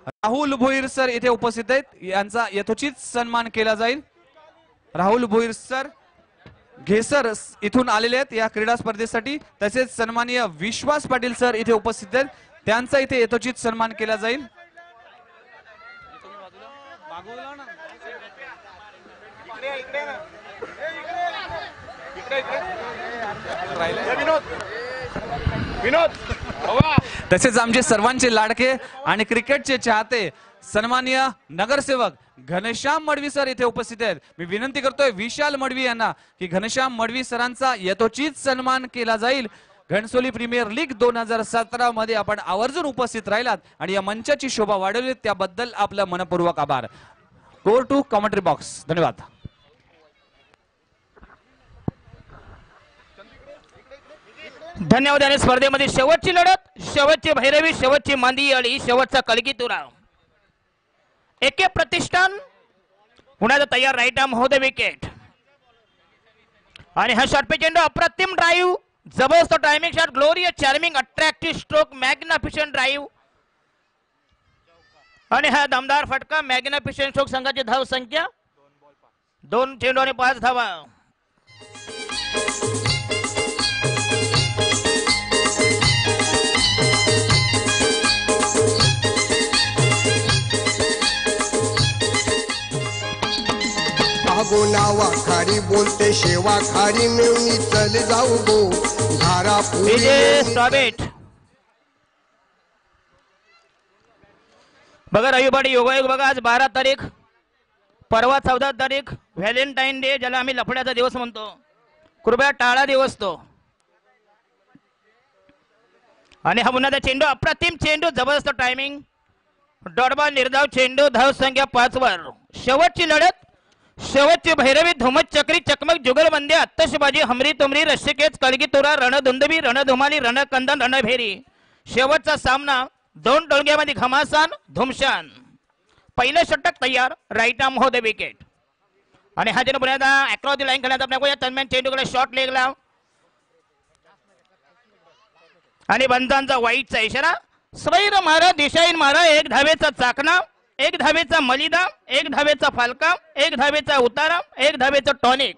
Rahul Bhoir sir इथे उपस्थित आहेत, यांचा यथोचित सन्मान केला जाईल। राहुल भोईर सर घेसर इथून आलेले आहेत या क्रीडा स्पर्धेसाठी। तसेच सन्माननीय विश्वास पाटील सर इथे उपस्थित आहेत, त्यांचा इथे यथोचित सन्मान केला जाईल। तसेच आमचे सर्वांचे लाडके आणि क्रिकेटचे चाहते सन्माननीय नगरसेवक घनश्याम मडवी सर इथे उपस्थित आहेत। मी विनंती करतोय विशाल मडवी यांना की घनश्याम मडवी सरांचा यथोचित सन्मान केला जाईल। घणसोली प्रीमियर लीग 2017 मध्ये आपण आवर्जून उपस्थित राहिलात आणि या मंचाची शोभा वाढवली, त्याबद्दल आपलं मनपूर्वक आभार। Go to commentary box. धन्यवाद। धन्यवाद। आणि स्पर्धेमध्ये शेवटची लढत, शेवटची भैरवी, शेवटची मांदी अळी, शेवटचा कलगीतुरा। एके प्रतिष्ठान पुन्हा तयार, right arm over the wicket. आणि हा शॉट पे चेंडू, अप्रतिम ड्राईव्ह, जबरदस्त timing shot, glorious, charming, attractive stroke, magnificent drive आणि हा दमदार फटका, मॅग्निफिशंट स्ट्रोक। संघाची धाव संख्या 2 चेंडू आणि 5 धावा। नावा खारी बोलते शेवा खारी मिळून चल जाऊ गो धारा पुरी। बघा रविवारी योगायोग बघा, आज 12 तारीख, परवा 14 तारीख व्हॅलेंटाईन डे, ज्याला आम्ही लफड्याचा दिवस म्हणतो, कृपया टाळा दिवस तो। आणि हा पुन्हा चेंडू, अप्रतिम चेंडू, जबरदस्त टायमिंग, डॉट बॉल, निर्धाव चेंडू, धाव संख्या 5 वर। शेवटची लढत, शेवटची भैरवी, धुमत चक्री, चकमक, जुगलबंदी, आत्तशबाजी, हमरी तुमरी, रश्यकेच, कळगीतुरा, रणधुंदबी, रणधुमाली, रणकंदन, रणभेरी। शेवटचा सामना 2 टोळग्यामध्ये घमासान, धुमशान। पहिलं षटक तयार, right arm over the wicket. आणि हा चेंडू पुन्हा अक्रॉस द लाईन खेळण्यात आपल्या तन्मॅन चेंडूकडे शॉट लेगला आणि बंधांचा वाईटचा इशारा। स्वैर मारा, दिशाहीन मारा, 1 धावेचा चाकणा, 1 धावेचा मलिदा, 1 धावेचा फालका, 1 धावेचा उतारा, 1 धावेचा टॉनिक।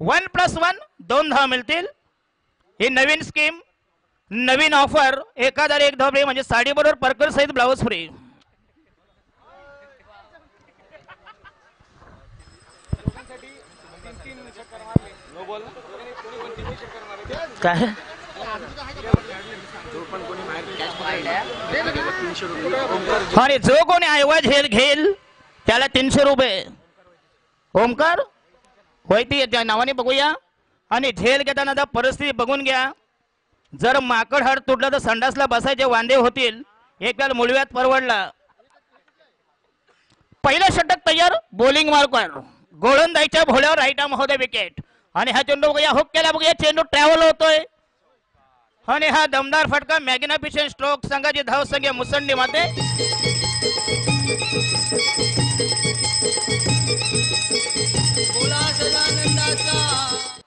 1+1 2 धाव मिळतील। ही नवीन स्कीम, नवीन ऑफर, 1001 धाव फ्री, म्हणजे साडी बरोबर परकर सहित ब्लाउज फ्री। काय आणि जो कोणी आयवा झेल घेईल त्याला 300 रुपये। ओमकार होय ती त्या नावाने बघूया। आणि झेल घेताना परिस्थिती बघून घ्या, जर माकड हाड तुटला तर संडासला बसायचे वांदे होतील, एक काल मुळव्यात परवडला। पहिलं षटक तयार, bowling marker, गोलंदाजीच्या भोळ्यावर right arm over the wicket. आणि हा चेंडू बघूया, हुक केला बघूया, चेंडू ट्रॅव्हल होतोय आणि हा दमदार फटका, मॅग्निफिशंट स्ट्रोक। संघाची धाव संख्या मुसंडी माते।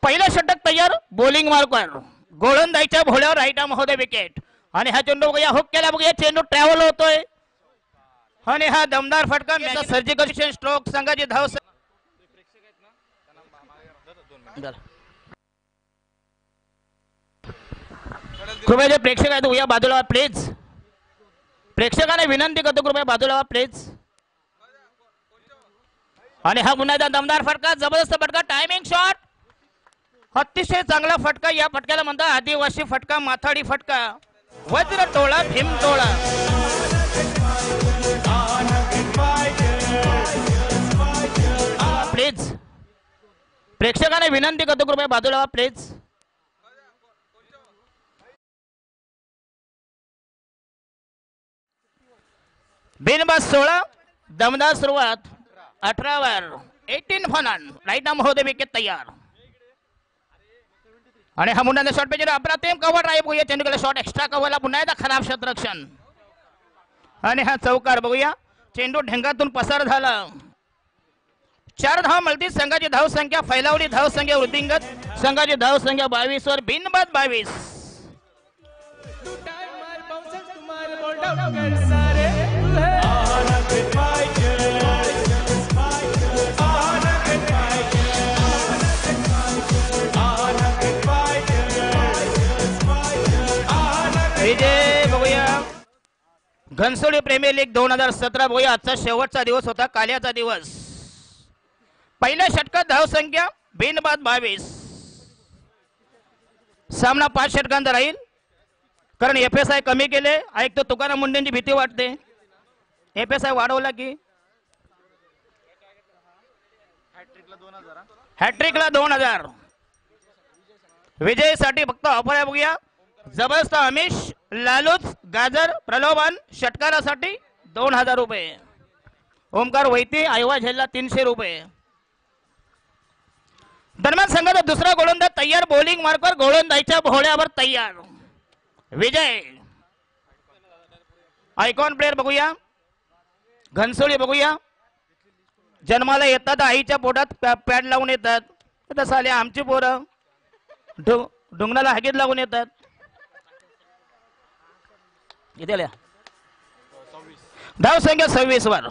पहिलं षटक तयार, bowling marker, गोलंदाजीच्या भोळ्यावर right arm over the wicket. आणि हा चेंडू बघूया, हुक केला बघूया, चेंडू ट्रॅव्हल होतोय आणि हा दमदार फटका, सर्जिकल स्ट्रोक। संघाची धाव कृपया जे प्रेक्षक आहेत या बाजूला प्लीज, प्रेक्षकांना विनंती करतो कृपया बाजूला प्लीज। आणि हा पुन्हा दमदार फटका, जबरदस्त फटका, टायमिंग शॉट, अतिशय चांगला फटका। या फटक्याला म्हणतात आदिवासी फटका, माथाडी फटका, वज्र टोळा, भीम टोळा। प्लीज प्रेक्षकांना विनंती करतो कृपया बाजूला प्लीज। बिनबाद 16, दमदार सुरुवात, 18 वर 18 fallen, right arm over the wicket तयार। आणि हा मुंडा शॉट पे अप्रतिम कव्हर ड्राईव्ह बघूया, चेंडूला शॉट एक्स्ट्रा कव्हरला, पुन्हा एकदा खराब क्षेत्ररक्षण। आणि हा चौकार बघूया, चेंडू ढेंगातून पसार झाला। 4 धाव मिळतील। संघाची धाव संख्या फैलावली, धाव संख्या वृद्धिंगत, संघाची धाव संख्या 22 वर, बिनबाद 22। घनसोली प्रीमियर लीग 2017 बघूया. आजचा शेवटचा दिवस होता, काल्याचा दिवस. पहिल्या षटकात धावसंख्या बिनबाद 22. सामना 5 षटकांचा राहील, कारण FSI कमी केले. ऐकतो तुकाराम मुंडेंची भीती वाटते. FSI वाढवला की हॅट्रिकला 2000. विजयसाठी फक्त ऑफर आहे बघूया. जबरदस्त आमिष, लालूच, गाजर, प्रलोभन. षटकारासाठी 2000 रुपये. ओमकार वैती, आयवा झेलला 300 रुपये. दरम्यान संघाचा दुसरा गोलंदाज तयार. बॉलिंग मार्कवर गोलंदाजीच्या भोळ्यावर तयार. विजय. आयकॉन प्लेअर बघूया. घनसोली बघूया. जन्माला येतात आईच्या पोटात पॅड लावून येतात. तसं आले आमची पोरं ढुंगणाला हागीत लागून येतात. इथे आल्या. धाव संख्या 26 वर.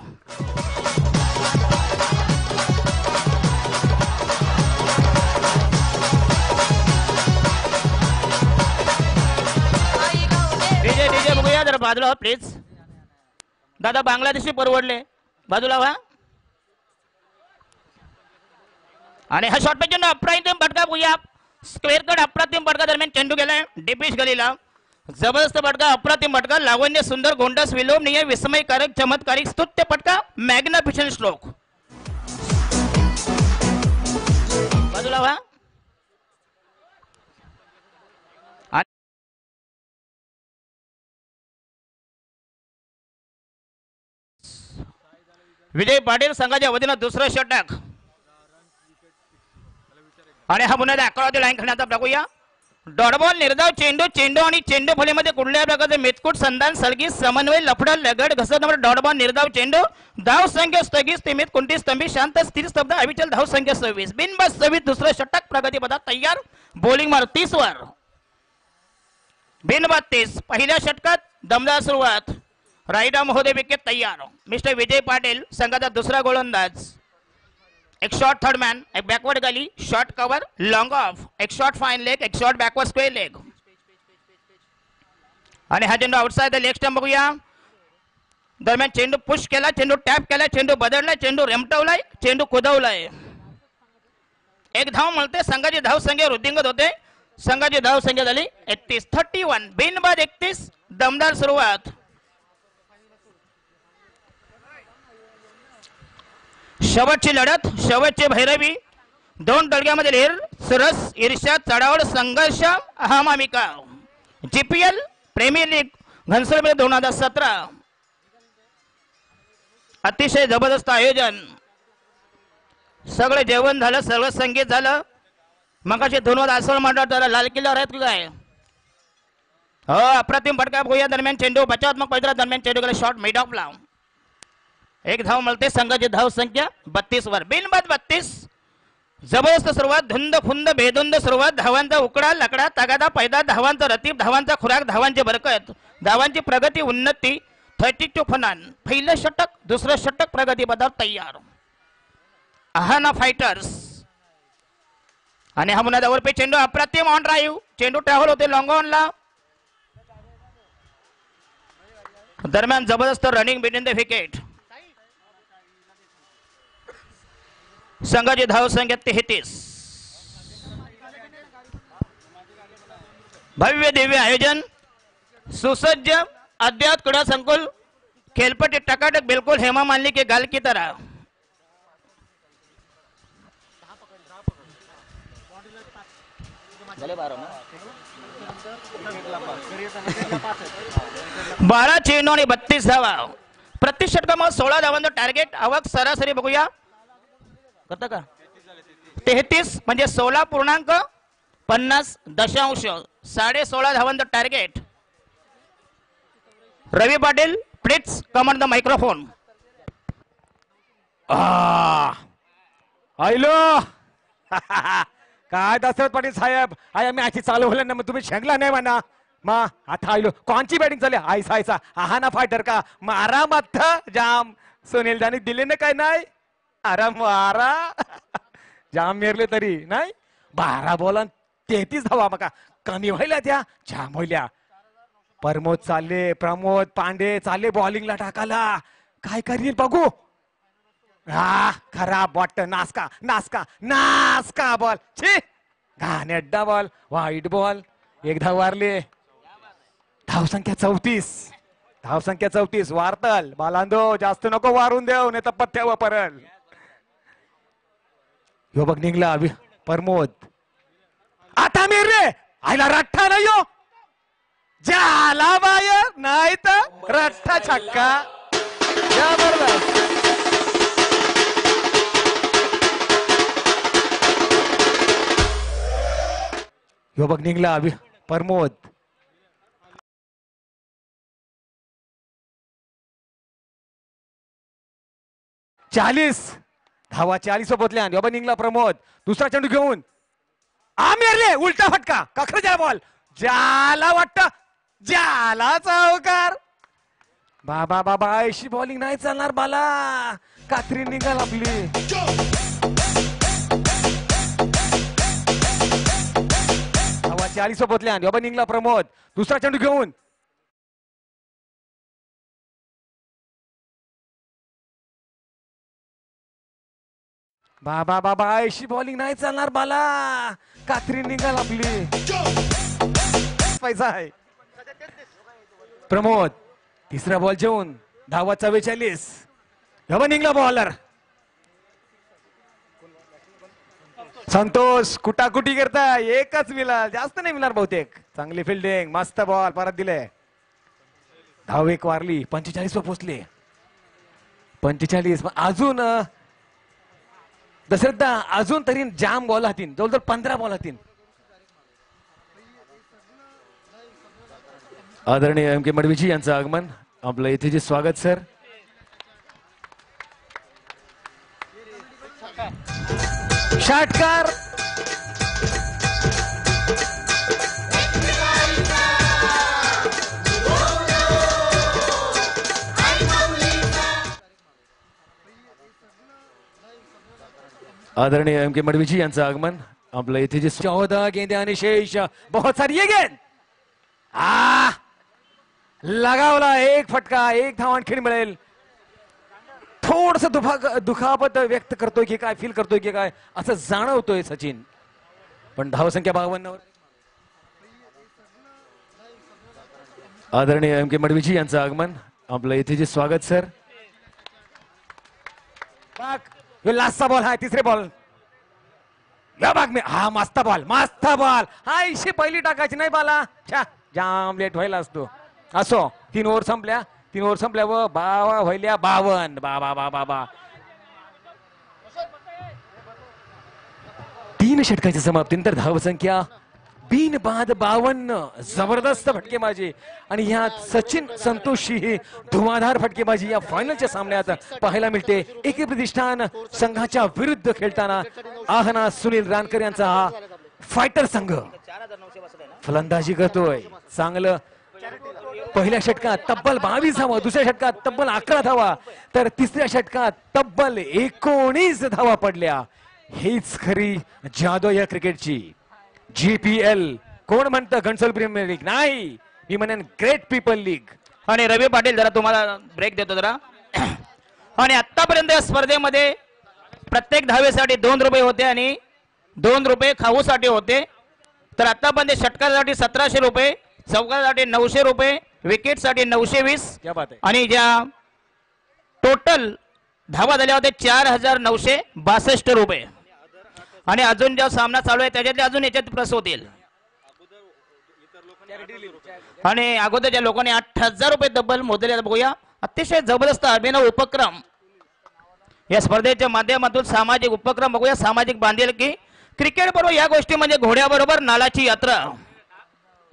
डीजे बघूया जरा बाजूला व्हा प्लीज. दादा बांगलादेशी परवडले, बाजूला व्हा. आणि हा शॉट पेजन अप्रतिम फटका बघूया. स्क्वेअर कट अप्रतिम फटका दरम्यान चेंडू गेलाय डिपिश गलीला. जबरदस्त फटका, अप्रतिम फटका, लावण्य सुंदर, गोंडस, विलोभनीय, विस्मयकारक, चमत्कारिक, स्तुत्य फटका, मॅग्निफिशंट स्ट्रोक. बाजूला व्हा. विजय पाटील संघाच्या वतीनं दुसरं षटक. आणि हा पुन्हा 11 लाईन खेळण्याचा बघूया. डॉट बॉल, निर्धाव चेंडू, चेंडू आणि चेंडू फलीमध्ये कुठल्याही प्रकारचे मेतकूट, संधान, सलगी, समन्वय, लफडा, लगड, घसत, डॉट बॉल, निर्धाव चेंडू. धाव संख्या स्थगित, स्थिमित, कुंठी, स्तंभित, शांत, स्थिर, स्तब्ध, अविचल. धाव संख्या 26. बिनबाद 26. दुसरं षटक प्रगतीपथात तयार. बॉलिंग मार 30 वर. बिनबाद 30. पहिल्या षटकात दमदार सुरुवात. राईडा महोदय विकेट तयार. मिस्टर विजय पाटील संघाचा दुसरा गोलंदाज. एक शॉट थर्ड मॅन, एक backward Gully, short cover, long of, एक शॉट फाईन लेग, एक शॉट बॅकवर्ड स्क्वेअर लेग. आणि हा चेंडू आउटसाइड द लेग स्टंप बघूया. दरम्यान चेंडू पुश केला, चेंडू टॅप केला, चेंडू बदललाय, चेंडू रेमटवलाय, चेंडू कुदवलाय. एक धाव मिळते. संघाची धाव संख्या वृद्धिंगत होते. संघाची धाव संख्या झाली 31. 31. बिनबाद 31. दमदार सुरुवात. शेवटची लढत, शेवटची भैरवी. 2 तडग्यामध्ये लेर, सुरस, ईर्ष्या, चढावड, संघर्ष, अहमामिका. GPL premier league Ghansoli 2017. अतिशय जबरदस्त आयोजन. सगळं जेवण झालं, सगळं संगीत झालं. मगाशी धुनवत आसळ मंडळ झालं. लाल किल्ल्यावर आहेत काय? हो, अप्रतिम फटका बघूया. दरम्यान चेंडू बचावात्मक पैदरा दरम्यान चेंडू गेला शॉट मिड ऑफ ला. एक धाव मिळते. संघाची धाव संख्या 32 वर. बिनबाद 32. जबरदस्त सुरुवात, धुंद फुंद बेधुंद सुरुवात. धावांचा उकडा, लकडा, तगादा, पैदा, धावांचा रतीब, धावांचा खुराक, धावांची बरकत, धावांची प्रगती, उन्नती. 32 फनान. पहिलं षटक, दुसरं षटक प्रगती पदार्थ तयार. आहाना फायटर्स. आणि हा मुन्ना दावरपे चेंडू अप्रतिम ऑन ड्राईव्ह. चेंडू ट्रॅव्हल होते लॉंग ऑनला. दरम्यान जबरदस्त रनिंग बिटवीन द विकेट. संघाची धाव संख्या 33. भव्य दिव्य आयोजन, सुसज्ज अद्यात क्रीडा संकुल, खेलपट्टी टकाटक, बिल्कुल हेमा मालिनी के गाल की तरह. बारा चेंडू आणि 32 धावा. प्रति षटकामध्ये 16 धावांचं टार्गेट. आवक सरासरी बघूया. करता का 33 म्हणजे 16.50 दशांश. 16.5 धावांचं target. Ravi Patil please come on the microphone. आयलो काय दशरथ पाटील साहेब, आय आम्ही अशी चालू होलं ना, मग तुम्ही शेंगला नाही म्हणा. मा आता आयलो कोणची बॅटिंग चालली? आयसा आयसा आहाना फायटर का मारा मत जाम. सुनील जानी दिले ना काय नाही. अरे मारा जाम मेरले तरी नाही. 12 बॉल 33 धावा. मका कमी व्हायला त्या जाम व्हायल्या. प्रमोद पांडे चालले बॉलिंगला टाकायला. काय करील बघू. हा खराब वाटत. नासका नासका नासका बॉल. छी घाणेरडा बॉल. वाईट बॉल. एक धाव वारले. धावसंख्या 34. धावसंख्या 34. वारतल बालांदो जास्त नको वारून देऊ नाही तर पथ्यावर परल. यो बघ निघला प्रमोद. आता मी रे आईला रठ्ठा नाही हो. झाला बाहेर नाही तर रठ्ठा छक्का. जबरदस्त. यो बघ निघला प्रमोद. 40 धावा 40 सोबतल्या. यो बघ निघला प्रमोद. दुसरा चेंडू घेऊन आमिरले उलटा फटका. कखरजा बॉल. जाला वाटत. जाला चौकार. बाबा बाबा अशी बॉलिंग नाही चालणार बाला. कात्री निघाल आपली. धावा 40 सोबतल्या. यो बघ निघला प्रमोद. दुसरा चेंडू घेऊन बाबा बाबा अशी बॉलिंग नाही चालणार बाला. कात्री निघाल आपली. पैसा आहे. प्रमोद तिसरा बॉल जेवून धावा 44. हवा निघला बॉलर. संतोष कुटाकुटी करता. एकच मिळाल जास्त नाही मिळणार बहुतेक. चांगली फिल्डिंग. मस्त बॉल परत दिले. धाव एक वारली. 45 वर पोहोचले. 45 अजून दशरथ अजून तरी जाम बॉल हातीन. जवळजवळ 15 बॉल हातीन. आदरणीय एम के मडवीजी यांचं आगमन. आपलं इथे जे स्वागत सर. षटकार. आदरणीय एम के मडवीजी यांचं आगमन. आपलं इथे जे 14 गेंदे आणि शेष बहुत सारी ये गेंद. लगावला. एक फटका. एक धाव आणखी मिळेल. थोडस दुखापत व्यक्त करतोय की काय फील करतोय की काय असं जाणवतोय सचिन. पण धावसंख्या 52 वर. आदरणीय एम के मडवीजी यांचं आगमन. आपलं इथे जे स्वागत सर. लास्टचा बॉल हा. तिसरे बॉल. हा मस्त बॉल. मस्त बॉल. हा इशे पहिली टाकायची नाही बाला. जाम लेट व्हायला असतो. असो 3 ओव्हर संपल्या. 3 ओव्हर संपल्या व बावा व्हायल्या 52. बाबा बाबा बाबा 3 षटकाची समाप्तीनंतर धावसंख्या बिन बाद 52. जबरदस्त फटकेबाजी. आणि ह्यात सचिन संतोषी ही धुमाधार फटकेबाजी या फायनलच्या सामन्यात पाहायला मिळते. एके प्रतिष्ठान संघाच्या विरुद्ध खेळताना आहना सुनील रानकर यांचा हा फायटर संघ फलंदाजी करतोय. चांगलं. पहिल्या षटकात तब्बल 22 धावा. दुसऱ्या षटकात तब्बल 11 धावा. तर तिसऱ्या षटकात तब्बल 19 धावा पडल्या. हीच खरी जादू या क्रिकेटची. GPL कोण म्हणतं घनसोली प्रीमियर लीग नाही. मी म्हणेन ग्रेट पीपल लीग. आणि रवी पाटील जरा तुम्हाला ब्रेक देतो जरा. आणि आतापर्यंत या स्पर्धेमध्ये प्रत्येक धावेसाठी 2 रुपये होते आणि 2 रुपये खाऊसाठी होते. तर आतापर्यंत षटकासाठी 1700 रुपये, चौकासाठी 900 रुपये, विकेटसाठी 920 आणि ज्या टोटल धावा झाल्या होत्या 4962 रुपये. आणि अजून ज्या सामना चालू आहे त्याच्यातले अजून याच्यात प्लस होतील. आणि अगोदर ज्या लोकांनी 8000 रुपये तब्बल मोजले. बघूया अतिशय जबरदस्त अभिनव उपक्रम या स्पर्धेच्या माध्यमातून. सामाजिक उपक्रम बघूया. सामाजिक बांधिलकी. क्रिकेट बरोबर या गोष्टी म्हणजे घोड्याबरोबर नालाची यात्रा.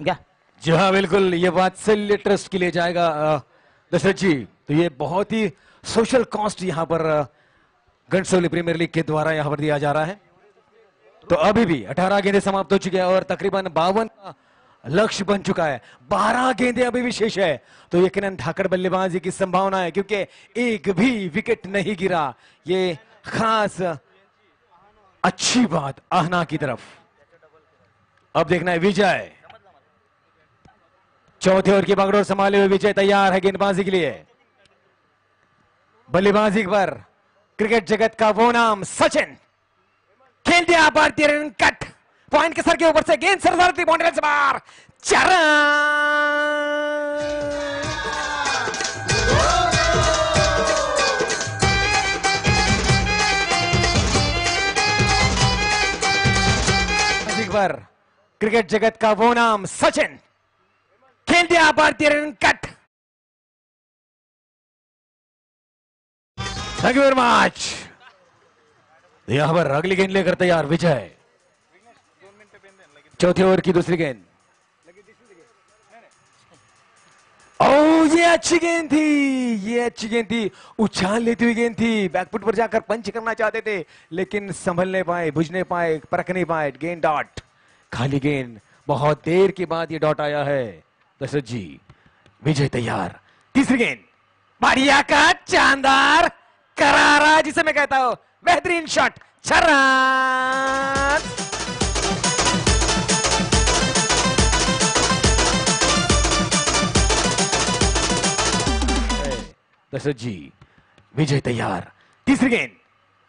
घ्या. जी हाँ बिल्कुल. ये वात्सल्य ट्रस्ट के लिए जाएगा दशरथ जी. तो ये बहुत ही सोशल कॉस्ट यहाँ पर घनसोली प्रीमियर लीग के द्वारा यहाँ पर दिया जा रहा है. तो अभी भी 18 गेंदे समाप्त हो चुके हैं और तकरीबन 52 लक्ष्य बन चुका है. 12 गेंदे अभी भी शेष है. तो यकीनन धाकड़ बल्लेबाजी की संभावना है क्योंकि एक भी विकेट नहीं गिरा. ये खास अच्छी बात आहना की तरफ. अब देखना है विजय. चौथे ओवर की बागडोर संभाले हुए विजय तैयार है गेंदबाजी के लिए। बल्लेबाजी पर क्रिकेट जगत का वो नाम सचिन। खेल दिया भारतीय रन कट, पॉइंट के सर के ऊपर से गेंद सरदारती बाउंड्री से बाहर। 4 रन। पर क्रिकेट जगत का वो नाम सचिन। खेल दिया भारतीय run cut. Thank you very much. यहां पर अगली गेंद लेकर तैयार विजय। चौथे ओवर की दूसरी गेंद। ओह ये अच्छी गेंद थी, ये अच्छी गेंद थी, उछाल लेती हुई गेंद थी। बैकफुट पर जाकर पंच करना चाहते थे लेकिन संभलने पाए, बुझने पाए, परख नहीं पाए। गेंद डॉट, खाली गेंद। बहुत देर के बाद ये डॉट आया है। दशरथ जी विजय तैयार। तीसरी गेंद बढ़िया का शानदार करारा, जिसे मैं कहता हूं बेहतरीन शॉट। 6 रन। दशरथ जी विजय तैयार। तीसरी गेंद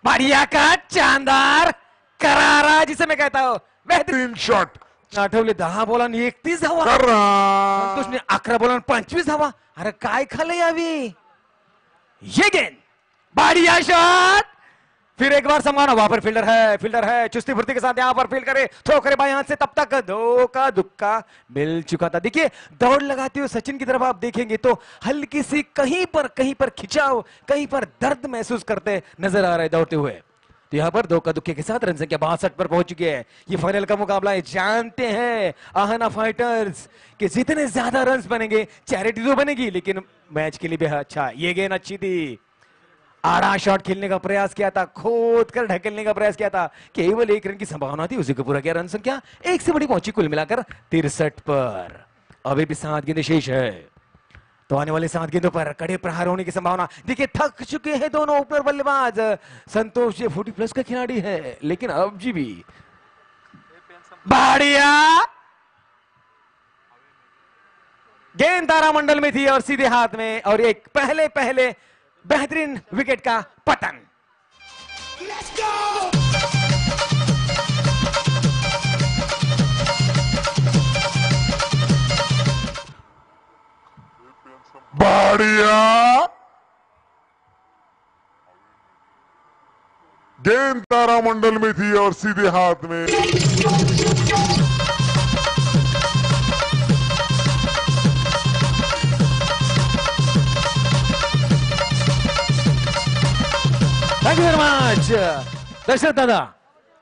बढ़िया का शानदार करारा, जिसे मैं कहता हूं बेहतरीन शॉट। आठवले 10 बॉलांनी 31 धावा, संतोषने 11 बॉलांनी 25 धावा। अरे काय खाल्लं यावी। ये गेंद बढ़िया शॉट। फिर एक बार संभावना, वहां पर फील्डर है चुस्ती फुर्ती के साथ यहां पर फील्ड करे, थ्रो करे बाएं हाथ से। तब तक धोखा दुक्का मिल चुका था। देखिए दौड़ लगाते हुए सचिन की तरफ आप देखेंगे तो हल्की सी कहीं पर खिंचाव, कहीं पर दर्द महसूस करते नजर आ रहे दौड़ते हुए। तो यहां पर धोखा दुक्के के साथ रन संख्या 62 पर पहुंच चुकी है। ये फाइनल का मुकाबला है। जानते हैं आहना फाइटर्स कि जितने ज्यादा रन बनेंगे चैरिटी तो बनेगी लेकिन मैच के लिए भी अच्छा। ये गेंद अच्छी थी, आड़ा शॉट खेलने का प्रयास किया था, खोद कर ढकेलने का प्रयास किया था। केवल 1 रन की संभावना थी, उसी को पूरा किया। रन संख्या 1 से बड़ी पहुंची कुल मिलाकर 63 पर। अभी भी 7 गेंदें शेष है तो आने वाले 7 गेंदों पर कड़े प्रहार होने की संभावना। देखिए थक चुके हैं दोनों ऊपर बल्लेबाज। संतोष जी 40+ का खिलाड़ी है लेकिन अब जी भी बढ़िया गेंद तारामंडल में थी और सीधे हाथ में, और एक पहले बेहतरीन विकेट का पतन। बढ़िया गेंद तारामंडल में थी और सीधे हाथ में। Thank you very much Dashrath दादा।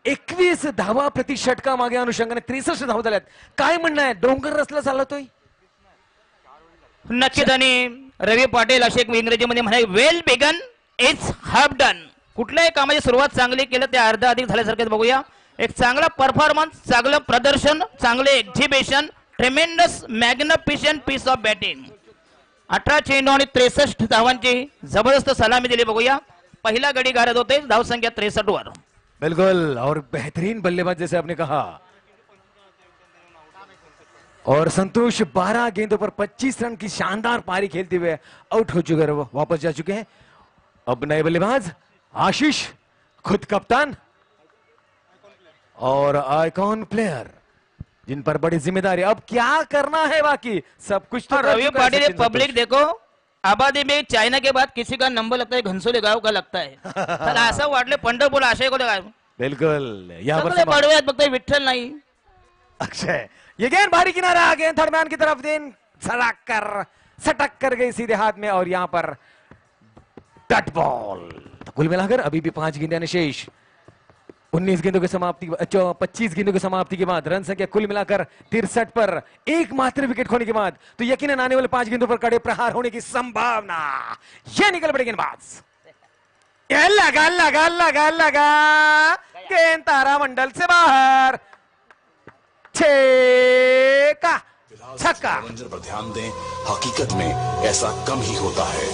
21 धावा प्रति षटका मागे अनुषंगाने 63 धावा झाल्यात. काय म्हणणं आहे, डोंगर रचला चालतोय? नक्कीच. आणि रवी पाटील असे एक इंग्रजीमध्ये म्हणाले, well begun is half done. कुठल्याही कामाची सुरुवात चांगली केलं ते अर्ध अधिक झाल्यासारखे बघूया. एक चांगला परफॉर्मन्स, चांगलं प्रदर्शन, चांगले exhibition, tremendous magnificent piece of batting. 18 चेंडू आणि 63 धावांची जबरदस्त सलामी दिली. बघूया पहिला गडी गारद होते धाव संख्या 63 वर. बिल्कुल, और बेहतरीन बल्लेबाज जैसे आपने कहा. और संतोष 12 गेंदों पर 25 रन की शानदार पारी खेलते हुए आउट हो चुके हैं, वापस जा चुके हैं. अब नए बल्लेबाज आशीष, खुद कप्तान और आइकॉन प्लेयर, जिन पर बड़ी जिम्मेदारी. अब क्या करना है बाकी सब कुछ तो रवि पाटिल. पब्लिक देखो, आबादी में चाइना के बाद किसी का नंबर लगता है घनसोली गांव का लगता है. त्याला असं वाटलं पंढरपूर आशय को काय. बिल्कुल, यहाँ सगळे बडवे आहेत, फक्त विठ्ठल नाही. अक्षय, ये गेंद बाहरी किनारा, गेंद थर्ड मैन की तरफ, गेंद सटक कर गई सीधे हाथ में, और यहां पर डट बॉल. तो कुल मिलाकर अभी भी 5 गेंदें शेष. 19 गेंदों की समाप्ति, 25 गेंदों की समाप्ति के बाद रन संख्या कुल मिलाकर 63 पर. एकमात्र विकेट खोने के बाद तो यकीनन आने वाले 5 गेंदों पर कड़े प्रहार होने की संभावना. ये निकल पड़े गेंदबाज. लगा लगा लगा लगा, गेंद तारामंडल से बाहर. छक्का छक्का. मनोरंजन पर ध्यान दें, हकीकत में ऐसा कम ही होता है.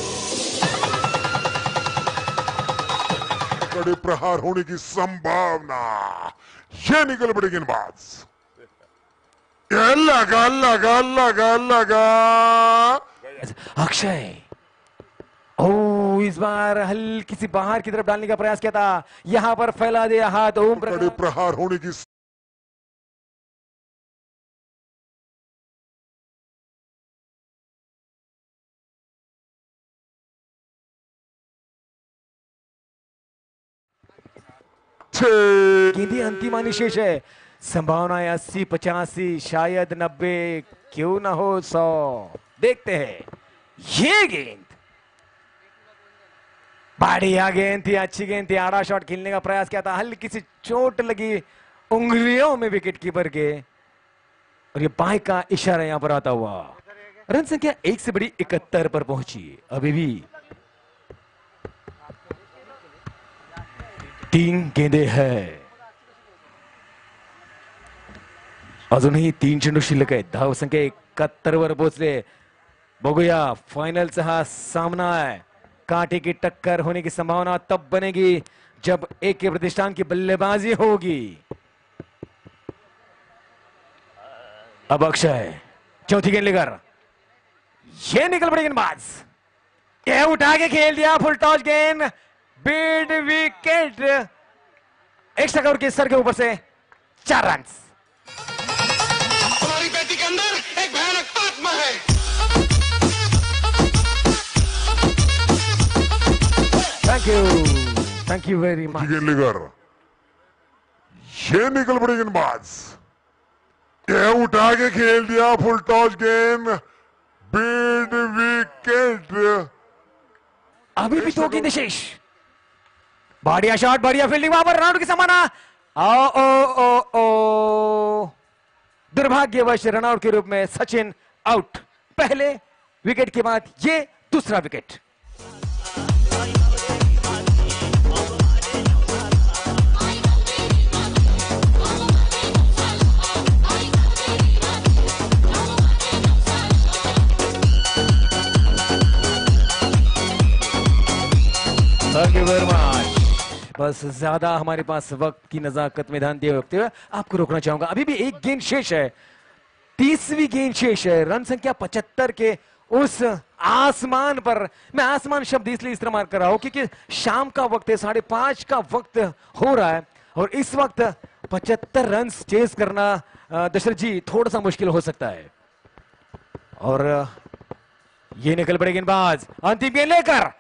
कड़े प्रहार होने की संभावना. ये निकल पड़े गेंदबाज. ये लगा लगा लगा लगा। अक्षय, ओ इस बार हल्की सी बाहर की तरफ डालने का प्रयास किया था, यहां पर फैला दिया हाथ ओम बड़े प्रकाश। प्रहार होने की गेंदें अंतिम आनी शेष है, संभावना 80 85 शायद 90, क्यों ना हो 100। देखते हैं ये गेंद, बढ़िया गेंद थी, अच्छी गेंद थी, आड़ा शॉट खेलने का प्रयास किया था, हल्की सी चोट लगी उंगलियों में विकेट कीपर के, और ये बाएं का इशारा यहां पर आता हुआ। रन संख्या 1 से बड़ी 71 पर पहुंची। अभी भी 3 गेंदे है, अजूनही 3 चेंडू शिल्लक आहेत, धाव संख्या 71 वर पोहोचले। बघूया फायनलचा हा सामना आहे, कांटे की टक्कर होने की संभावना तब बनेगी जब एक के प्रतिष्ठान की बल्लेबाजी होगी। अब अक्षय चौथी गेंद लेकर, ये निकल पड़ी गेंदबाज, ये उठा के खेल दिया, फुल टॉस गेंद, बिड विकेट, एक्स्ट्रा कवर के सर के ऊपर से 4 रन। हमारी बेटी के अंदर एक भयानक आत्मा है। Thank you very much. गेंद लेकर ये निकल पड़ी गेंदबाज, ये उठा के खेल दिया, फुल टॉस गेंद, बिड विकेट। अभी भी 2 गेंदें शेष, बढ़िया शॉट, बढ़िया फील्डिंग, वहां पर रनआउट की संभावना। ओ ओ ओ ओ दुर्भाग्यवश रनआउट के रूप में सचिन आउट, पहले विकेट के बाद ये दूसरा wicket. Thank you very much. बस ज्यादा हमारे पास वक्त की नजाकत में ध्यान दिए रखते हुए आपको रोकना चाहूंगा, अभी भी 1 गेंद शेष है, 30वीं गेंद शेष है, रन संख्या 75 के उस आसमान पर। मैं आसमान शब्द इसलिए इस्तेमाल कर रहा हूं क्योंकि शाम का वक्त है, 5:30 का वक्त हो रहा है, और इस वक्त 75 रन चेस करना दशरथ जी थोड़ा सा मुश्किल हो सकता है। और ये निकल पड़े गेंदबाज, अंतिम गेंद लेकर,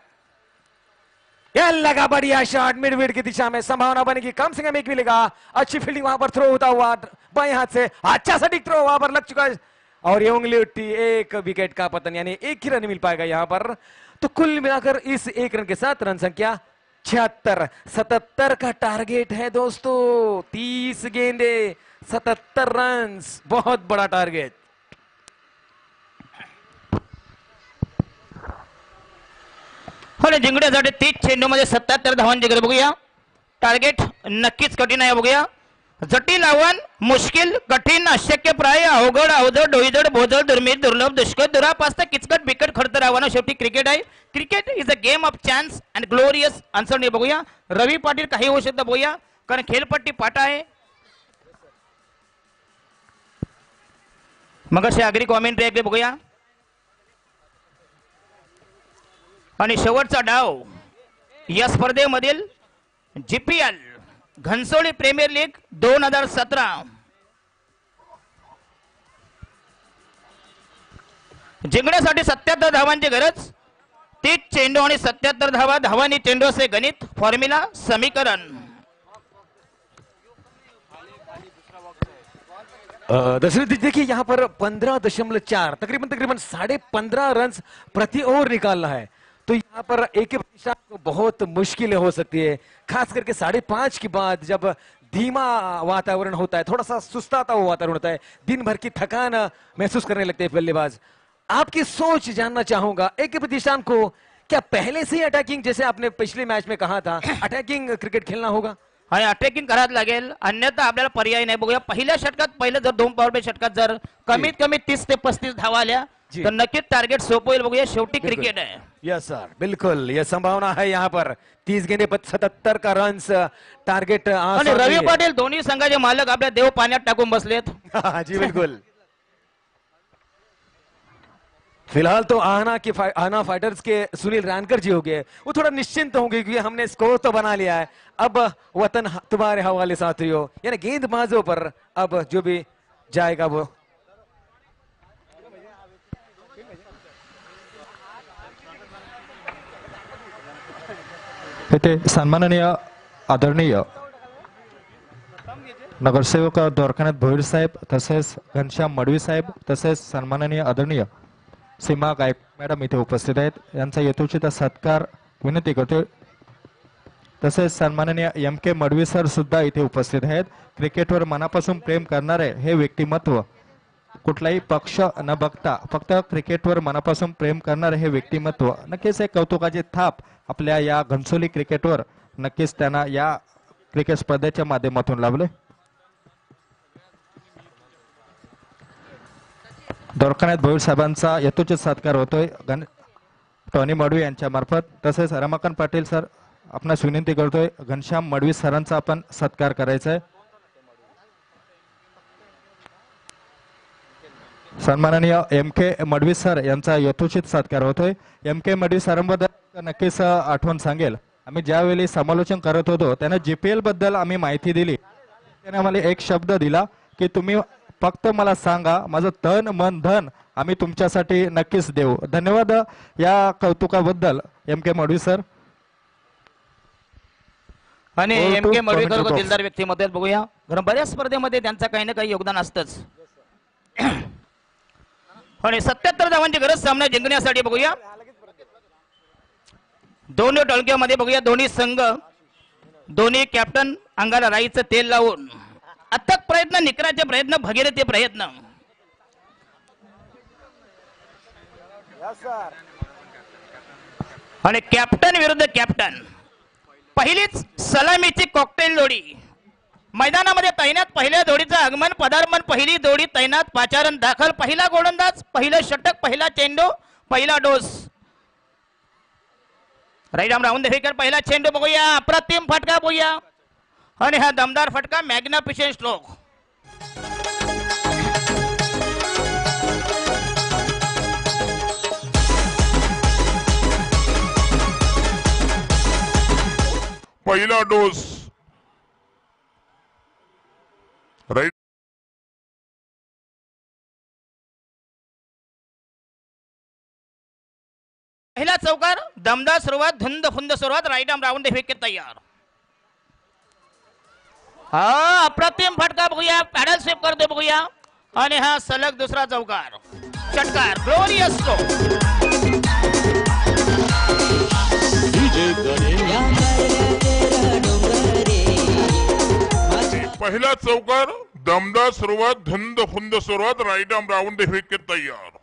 यह लगा बढ़िया शॉट, मिड विकेट की दिशा में, संभावना बनेगी कम से कम 1 मिलेगा। अच्छी फील्डिंग वहां पर, थ्रो होता हुआ बाएं हाथ से, अच्छा सटीक थ्रो वहां पर लग चुका है, और ये उंगली उठी, 1 विकेट का पतन, यानी 1 ही रन मिल पाएगा यहां पर। तो कुल मिलाकर इस 1 रन के साथ रन संख्या 76, 77 का टारगेट है दोस्तों, 30 गेंदे 77 रन, बहुत बड़ा टारगेट। आणि जिंकण्यासाठी 30 चेंडूमध्ये 77 धावांची गरज, बघूया टार्गेट नक्कीच कठीण आहे, बघूया जटिल आव्हान, मुश्किल, कठीण, अशक्यप्राय, अवघड, अवजड, डोईजड, भोजड, दुर्मिळ, दुर्लभ, दुष्कर, दुरापास्त, किचकट, बिकट, खडतर आव्हान, शेवटी क्रिकेट आहे। Cricket is a game of chance and glorious answer. बघूया रवी पाटील काही होऊ शकतं, बघूया कारण खेळपट्टी पाटा आहे। मग अशी आगरी कॉमेंट्री ऐकली, बघूया आणि शेवटचा डाव या स्पर्धेमधील जीपीएल घनसोली प्रीमियर लीग 2017 जिंकण्यासाठी 77 धावांची गरज, 30 चेंडू आणि 77 धावा, धावांनी चेंडू असे गणित, फॉर्म्युला, समीकरण। दशरथ जी देखिए यहाँ पर 15.4 तकरीबन 15.5 रन प्रति ओवर निकालना है, तो यहाँ पर एक के प्रतिशत को बहुत मुश्किल हो सकती है, खास करके 5:30 के बाद जब धीमा वातावरण होता है, थोड़ा सा सुस्ताता हुआ वातावरण होता है, दिन भर की थकान महसूस करने लगते हैं बल्लेबाज। आपकी सोच जानना चाहूंगा, एक के प्रतिष्ठान को क्या पहले से ही अटैकिंग, जैसे आपने पिछले मैच में कहा था, अटैकिंग क्रिकेट खेलना होगा आणि अटॅकिंग करायला लागेल, अन्यथा आपल्याला पर्याय नाही। बघूया पहिल्या षटकात, पहिलं जर 2 पॉवर प्ले षटकात जर कमीत कमी 30 ते 35 धावा आल्या तर नक्कीच टार्गेट सोपं होईल। बघूया शेवटी क्रिकेट आहे। यस सर, बिल्कुल यह संभावना है यहाँ पर, 30 गेंदे 77 का रन टार्गेट। आणि रवी पाटील दोन्ही संघाचे मालक आपल्या देव पाण्यात टाकून बसलेत। जी बिल्कुल फिलहाल तो आना फाइटर्स के सुनील रानकर जी हो गए, वो थोड़ा निश्चिंत होंगे क्योंकि हमने स्कोर तो बना लिया है। अब वतन तुम्हारे हवाले साथियों, यानी गेंदबाजों पर अब जो भी जाएगा वो। इथे सन्माननीय आदरणीय नगरसेवक द्वारकानाथ भोईर साहेब, तसेच घनश्याम मडवी साहेब, तसेच सन्माननीय आदरणीय सीमा गायक मॅडम इथे उपस्थित आहेत, यांचा यथोचित सत्कार विनंती करतोय। तसेच सन्माननीय MK मडवी सर सुद्धा इथे उपस्थित आहेत। क्रिकेटवर मनापासून प्रेम करणारे हे व्यक्तिमत्व, कुठलाही पक्ष न बघता फक्त क्रिकेटवर मनापासून प्रेम करणारे हे व्यक्तिमत्व नक्कीच एक कौतुकाची थाप आपल्या या घनसोली क्रिकेटवर नक्कीच त्यांना या क्रिकेट स्पर्धेच्या माध्यमातून लाभले। द्वारकानाथ भोईर साहेबांचा यथोचित सत्कार होतोय टॉनी मडवी यांच्या मार्फत। तसेच रमाकांत पाटील सर आपणास विनंती करतोय घनश्याम मडवी सरांचा आपण सत्कार करायचा आहे। सन्माननीय MK मडवी सर यांचा यथोचित सत्कार होतोय। MK मडवी सरांबद्दल नक्कीच आठवण सांगेल, आम्ही ज्यावेळी समालोचन करत होतो त्यांना GPL बद्दल आम्ही माहिती दिली, त्याने आम्हाला एक शब्द दिला की तुम्ही फक्त मला सांगा, माझं तन मन धन आम्ही तुमच्यासाठी नक्कीच देऊ। धन्यवाद या कौतुकाबद्दल MK मडवी सर। आणि MK मडवीकर दिलदार व्यक्तिमत्व आहेत, बघूया। कारण बऱ्याच स्पर्धेमध्ये त्यांचं काही ना काही योगदान असतंच। आणि 77 धावांची गरज सामना जिंकण्यासाठी, बघूया दोन्ही टोळक्यामध्ये, बघूया दोन्ही संघ, दोन्ही कॅप्टन अंगाला राईचं तेल लावून अथक प्रयत्न, निकराचे प्रयत्न, भगीरथी प्रयत्न। आणि कॅप्टन विरुद्ध कॅप्टन, पहिलीच सलामीची कॉकटेल जोडी मैदानामध्ये तैनात। पहिल्या जोडीचं आगमन, पदार्पण, पहिली जोडी तैनात, पाचारण दाखल, पहिला गोलंदाज, पहिलं षटक, पहिला चेंडू, पहिला dose. Right arm round the wicket, पहिला चेंडू, बघूया अप्रतिम फटका, बघूया। आणि हा दमदार फटका, मॅग्निफिशंट स्ट्रोक। पहिला डोस राईट, पहिला चौकार, दमदार सुरुवात, धुंद फुंद सुरुवात, right arm round the wicket तयार। हा अप्रतिम फटका, बघूया पॅडल स्वीप करतो, बघूया। आणि हा सलग दुसरा चौकार, षटकार, ग्लोरियस स्ट्रोक। पहिला चौकार, दमदार सुरुवात, धुंद फुंद सुरुवात, right arm round the wicket तयार।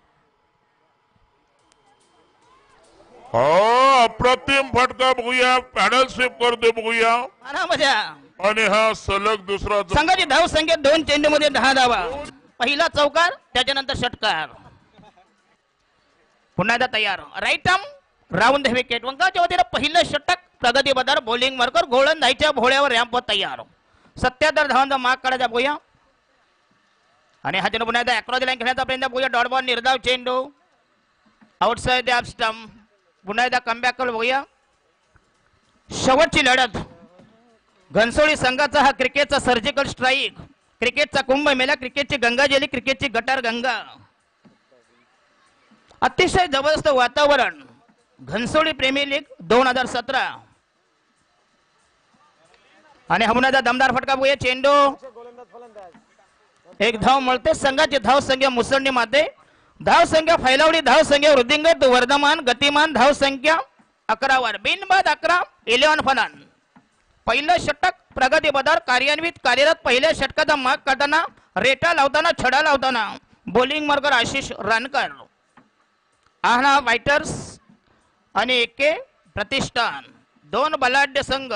हा अप्रतिम फटका, बघूया पॅडल स्वीप करतो, बघूया। आणि हा सलग दुसरा संघाची धाव संख्या 2 चेंडू मध्ये 10 धावा। पहिला चौकार, त्याच्यानंतर षटकार, पुन्हा एकदा तयार, right arm round the wicket. वंकाच्या वतीनं पहिलं षटक, प्रगती बदार बॉलिंग वर्कर, गोलंदाजीच्या भोळ्यावर रॅम्पवर तयार। 77 धावांचा मार्क काढायचा, बघूया। आणि हा चेंडू पुन्हा एकदा अक्रॉस द लाईन खेळण्याचा प्रयत्न, बघूया। डॉट बॉल, निर्धाव चेंडू, आउटसाइड द ऑफ स्टंप, पुन्हा एकदा कमबॅक करू, बघूया। शेवटची लढत, घनसोली संघाचा हा क्रिकेटचा सर्जिकल स्ट्राईक, क्रिकेटचा कुंभमेळा, क्रिकेटची गंगाजली, क्रिकेटची गटार गंगा। अतिशय जबरदस्त वातावरण, घनसोली प्रीमियर लीग 2017। आणि हा दमदार फटका, बघूया। चेंडू, एक धाव मिळते, संघाची धाव संख्या मुसंडीमध्ये, धाव संख्या फैलावली, धाव संख्या वृद्धिंगत वर्धमान, गतिमान, धाव संख्या 11 वर, बिनबाद 11, 11 फलन। पहिलं षटक, प्रगती बदार कार्यान्वित, कार्यरत। पहिल्या षटकाचा माग काढताना, रेटा लावताना, छडा लावताना, बॉलिंग मार्कर आशिष रानकर, आहना फायटर्स आणि एके प्रतिष्ठान, 2 बलाढ्य संघ,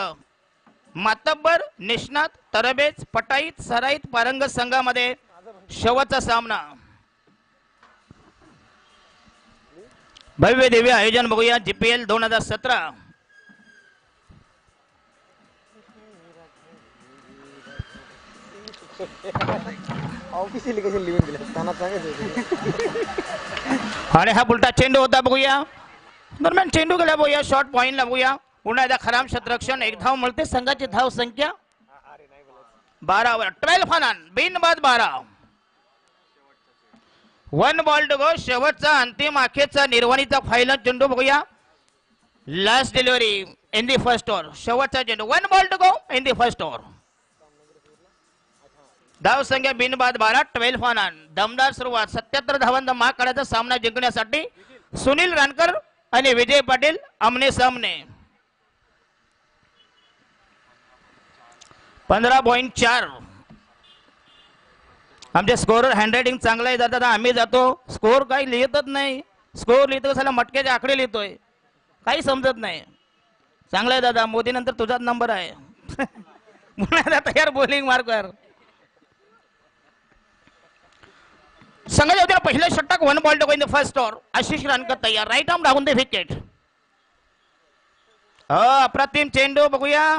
मातब्बर, निष्णात, तरबेज, पटाईत, सराईत, पारंगत संघामध्ये शेवटचा सामना। भव्य दिव्य आयोजन, बघूया। GPL 2017। ऑफिशियली कशी लिहून दिलं त्यांना सांगायचं. आणि हा उलटा चेंडू होता बघूया. दरम्यान चेंडू गेला बघूया. शॉर्ट पॉइंटला बघूया. पुन्हा एकदा खराब क्षेत्ररक्षण. एक धाव मिळते. संघाची धाव संख्या 12 वर. 12 फनान बिनबाद 12. 1 बॉल टू गो. शेवटचा अंतिम अखेरचा निर्वाणीचा फायनल चेंडू बघूया. Last delivery in the first over. शेवटचा चेंडू. 1 ball to go in the first over. धाव संख्या बिनबाद 12. 12 फनान. दमदार सुरुवात. 77 धावांचा माग काढायचा सामना जिंकण्यासाठी सुनील रानकर आणि विजय पाटील आमने सामने. 15.4. आमचे स्कोअर हँडरायटिंग चांगलं आहे. दादा आम्ही जातो स्कोअर काही लिहितच नाही. स्कोअर लिहितो कशाला मटक्याचे आकडे लिहितोय. काही समजत नाही. चांगलं आहे दादा. मोदी नंतर तुझाच नंबर आहे. पुन्हा तयार बॉलिंग मार्कर. संघाच्या होत्या पहिल्या षटक. 1 ball to in the first over. Ashish Rankar तयार. Right arm down the wicket. अप्रतिम चेंडू बघूया.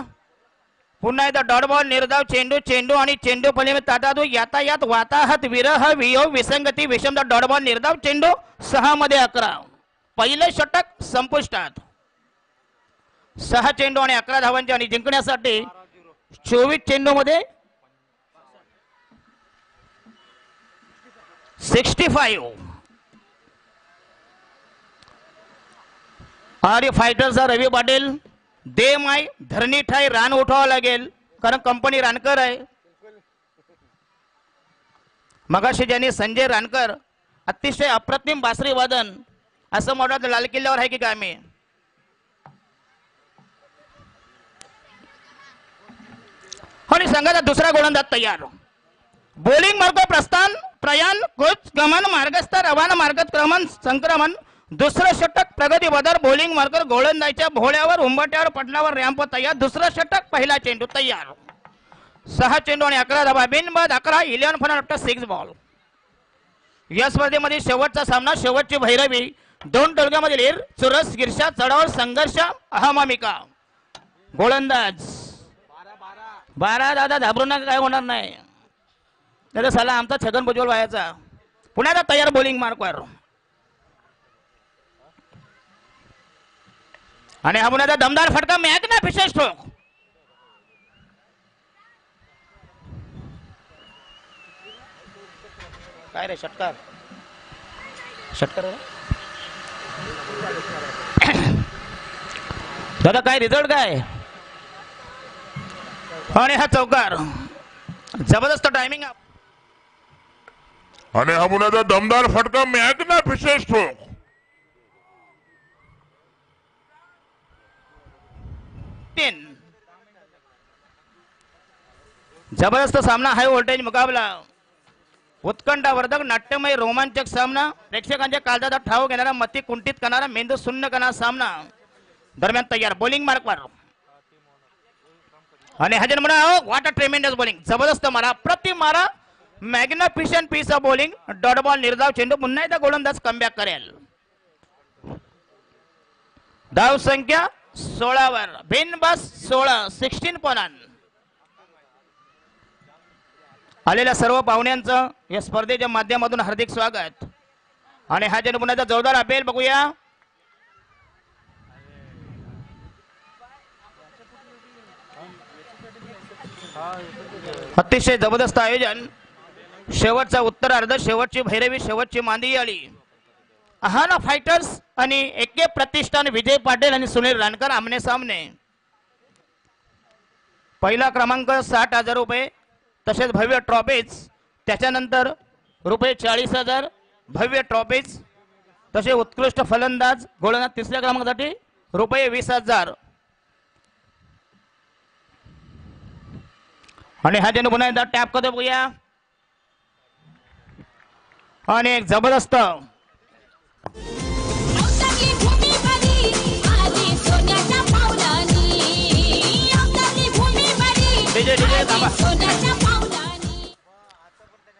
पुन्हा एकदा डॉट बॉल. निर्धाव चेंडू. चेंडू आणि चेंडू पलीकडे ताटादू यातायात वाताहत विरह वियोग विसंगती विषमता. Dot ball. निर्धाव चेंडू. 6 मध्ये 11. पहिलं षटक संपुष्टात. 6 चेंडू आणि 11 धावांचे आणि जिंकण्यासाठी 24 चेंडू मध्ये 65. आर्य फायटरचा रवी पाटील. दे माय धरणी ठाई रान उठवावं लागेल कारण कंपनी रानकर आहे. मगाशी ज्यांनी संजय रानकर अतिशय अप्रतिम बासरी वादन असं म्हणत लाल किल्ल्यावर आहे की काय मी. आणि संघाचा दुसरा गोलंदाज तयार. बॉलिंग मार्ग प्रस्थान प्रयाण कोच गमन मार्गस्थ रवाना मार्गक्रमण संक्रमण. दुसरं षटक प्रगती बदल. बॉलिंग मार्कर गोलंदाजीच्या भोळ्यावर उंबट्यावर पटलावर रॅम्प तयार. दुसरं षटक. पहिला चेंडू तयार. 6 चेंडू आणि 11 धावा. बिनबाद 11. 11 फन आफ्टर 6 बॉल. या स्पर्धेमध्ये शेवटचा सामना. शेवटची भैरवी. 2 टोळक्यामधील ईर चुरस गिरशा चढावर संघर्ष अहमामिका. गोलंदाज 12. दादा घाबरून काय होणार नाही. त्याचा सला आमचा छगन भुजबळ व्हायचा. पुन्हा तयार बॉलिंग मार्कवर. आणि हा पुन्हा दमदार फटका. Magnificent stroke. काय रे षटकार. षटकार दादा काय रिझल्ट काय. आणि हा चौकार. जबरदस्त टायमिंग. आणि हा मुलाचा दमदार फटका. Magnificent stroke. जबरदस्त सामना. हाय व्होल्टेज मुकाबला. उत्कंठावर्धक नाट्यमय रोमांचक सामना. प्रेक्षकांच्या काळजाचा ठाव घेणारा मती कुंठित करणारा मेंदू शून्य करणारा सामना. दरम्यान तयार बॉलिंग मार्कवर. आणि हजन म्हणा व्हॉट अ ट्रेमेंडस बॉलिंग. जबरदस्त मारा. प्रतिम मारा. Magnificent piece of bowling. Dot ball. निर्धाव चेंडू. पुन्हा एकदा गोलंदाज कमबॅक करेल. धाव संख्या 16 वर. बिनबाद 16. 16 पॉइंट. आलेल्या सर्व पाहुण्यांचं या स्पर्धेच्या माध्यमातून हार्दिक स्वागत. आणि हा चेंडू पुन्हा जोरदार अपेल बघूया. अतिशय जबरदस्त आयोजन. शेवटचा उत्तरार्ध. शेवटची भैरवी. शेवटची मांदी आली. आहाना फायटर्स आणि एके प्रतिष्ठान विजय पाटील आणि सुनील रानकर आमने सामने. पहिला क्रमांक 60,000 रुपये. तसेच भव्य ट्रॉफीज. त्याच्यानंतर रुपये 40,000 भव्य ट्रॉफीज. तसे उत्कृष्ट फलंदाज गोलंदाज तिसऱ्या क्रमांकासाठी रुपये 20,000. आणि हा चेंडू पुन्हा एकदा टॅप करतो बघूया. आणि एक जबरदस्त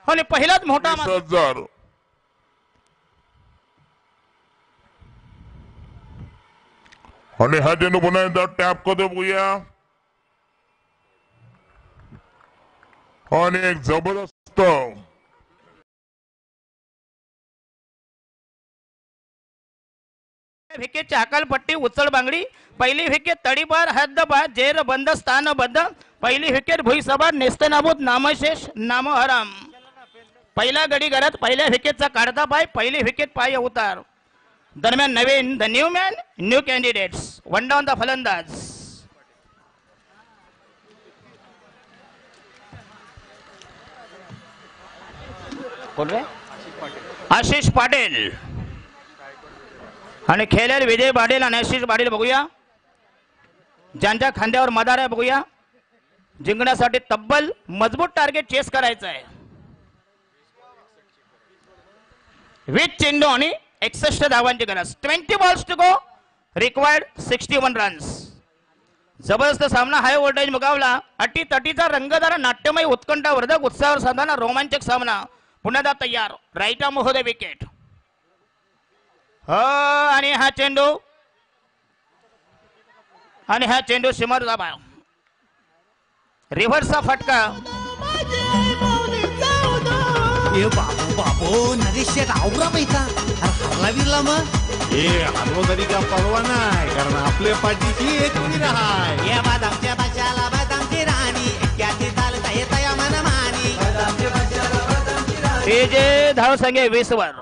आणि पहिलाच मोठा 20,000. आणि हा चेंडू पुन्हा एकदा टॅप करतो बघूया. आणि एक जबरदस्त विकेटची हकालपट्टी उचल बांगडी पहिली विकेट तडीपार हद्दपार जेर बंद स्थानबद्ध पहिली विकेट भुईसभा नेस्तनाबूत नामशेष नामहराम पहिला गडी घरात पहिल्या विकेटचा काढता पाय पहिली विकेट पाय उतार दरम्यान नवीन the new man new candidates one down the फलंदाज कोण रे आशिष पाटील आणि खेळेल विजय पाटील आणि आशिष पाटील बघूया ज्यांच्या खांद्यावर मदार आहे बघूया जिंकण्यासाठी तब्बल मजबूत टार्गेट चेस करायचं आहे 20 चेंडू आणि 61 धावांची गरज 20 balls to go required 61 runs जबरदस्त सामना हाय व्होल्टेज मुकाबला अटी तटीचा रंगदार नाट्यमय उत्कंठावर्धक उत्साहावर साधणारा रोमांचक सामना पुन्हा तयार राईट आर्म महोदय विकेट आणि हा चेंडू सीमार दाबा रिव्हर्सचा फटका बाबू बाबू नरेश आवरा पैसा हरला विरला मग हरलो तरी का परवा नाही कारण आपल्या पाठीची एक वीर आहे या बदामच्या बचाला बदामची राणी त्याची चालता येत या मनमानी जे धाव संख्या 20 वर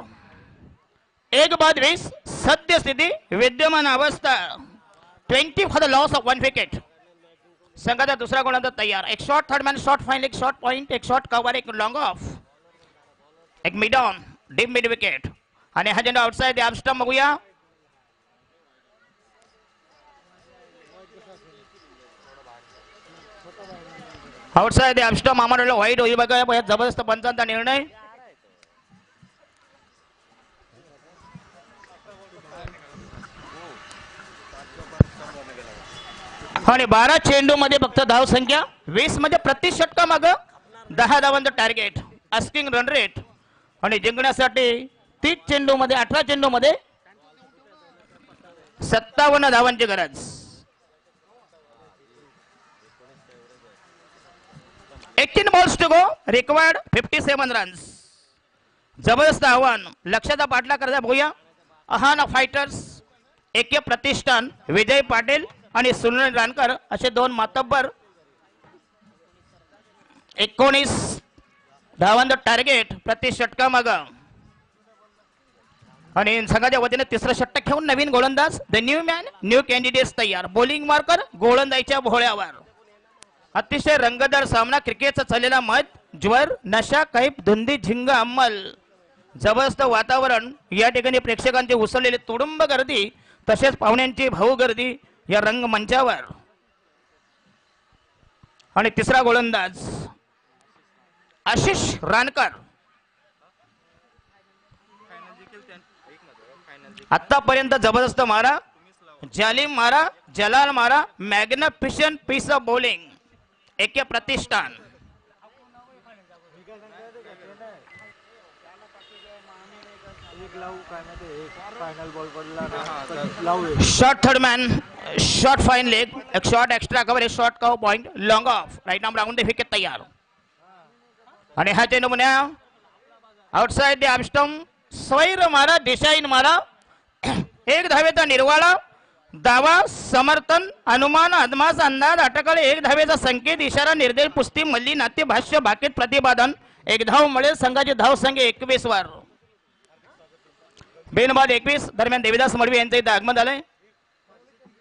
1 बाद 20 सद्यस्थिती विद्यमान अवस्था 20 for the loss of 1 wicket संघाचा दुसरा गोलंदाज तयार एक shot third man shot fine एक शॉट पॉइंट एक शॉट कव्हर एक लॉंग ऑफ एक mid on deep mid wicket आणि हा चेंडू आउटसाइड द स्टंप बघूया आउटसाइड द स्टंप आम्हाला वाईट होईल बघा जबरदस्त पंचांचा निर्णय आणि 12 चेंडू मध्ये फक्त धाव संख्या 20 मध्ये प्रति षटका माग 10 धावांचं टार्गेट आस्किंग रन रेट आणि जिंकण्यासाठी 30 चेंडू मध्ये 18 चेंडू मध्ये 57 धावांची गरज 18 balls to go required 57 runs जबरदस्त आव्हान लक्षाचा पाठला करायचा बघूया अहाना फायटर्स एके प्रतिष्ठान विजय पाटील आणि सुनील रानकर असे दोन मातब्बर 19 धावांचं टार्गेट प्रति षटका माग आणि संघाच्या वतीने तिसरं षटक घेऊन नवीन गोलंदाज the new man new candidates तयार बॉलिंग मार्कर गोलंदाजीच्या भोळ्यावर अतिशय रंगतदार सामना क्रिकेटचा चाललेला मत ज्वर नशा कैफ धुंदी झिंग अंमल जबरदस्त वातावरण या ठिकाणी प्रेक्षकांची उसळलेली तुडुंब गर्दी तसेच पाहुण्यांची भाऊ गर्दी या रंगमंचावर आणि तिसरा गोलंदाज आशिष रानकर आतापर्यंत जबरदस्त मारा जालिम मारा जलाल मारा magnificent piece of bowling A K प्रतिष्ठान shot third man shot fine leg एक शॉट एक्स्ट्रा कवर एक shot cover point long off right arm round wicket तयार आणि हा चेंडू पुन्हा आउटसाइड द आर्मस्टंप स्वैर मारा डिशाईन मारा एक धावेचा निर्वाळा दावा समर्थन अनुमान अदमास अंदाज अटकळ एक धावेचा संकेत इशारा निर्देश पुस्ती मल्ली नाट्य भाष्य बाकीत प्रतिपादन एक धाव मिळेल संघाची धाव संख्या 21 वर बेनबाद 21 दरम्यान देवीदास मडवी यांचं इथं आगमन झालंय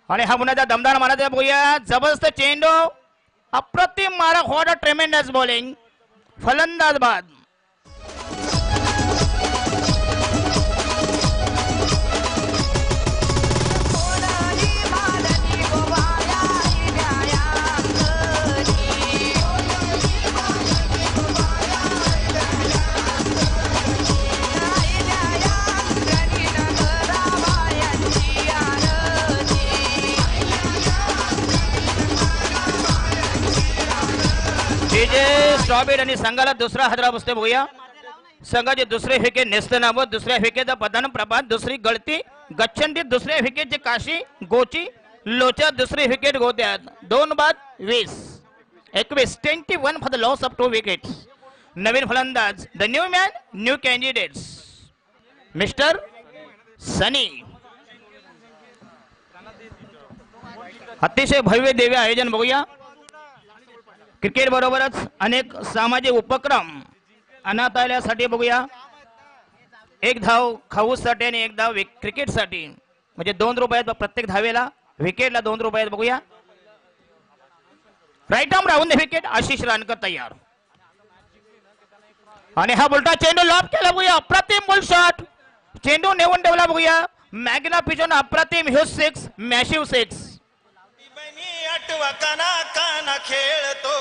आणि हा पुन्हा दमदार मारायचा बघूया जबरदस्त चेंडू अप्रतिम मारा व्हॉट अ ट्रेमेंडस बॉलिंग फलंदाज बाद स्ट्रॉबेट आणि संघाला दुसरा हादरा बसते बघूया संघाचे दुसरे विकेट नेस्तनाबूत दुसऱ्या विकेटचा पतन प्रभात दुसरी गळती गच्छंती दुसऱ्या विकेटची काशी गोची लोचा दुसरी विकेट गोत्यात 2 बाद 20 21 21 for the loss of 2 wickets नवीन फलंदाज the new man new candidates mister Sunny अतिशय भव्य दिव्य आयोजन बघूया. क्रिकेट बरोबरच अनेक सामाजिक उपक्रम अनाथालयासाठी बघूया. 1 धाव खाऊसाठी आणि 1 धाव क्रिकेटसाठी, म्हणजे 2 रुपयात प्रत्येक धावेला. विकेटला 2 रुपयात बघूया. Right arm round the wicket. Ashish Rankar तयार. आणि हा बोलटा चेंडू लॉब केला बघूया. अप्रतिम बॉल शॉट. चेंडू नेऊन ठेवला बघूया. मॅग्नाफिशन अप्रतिम. ह्यो 6 मॅशिव 6. आठवा काना काना खेळतो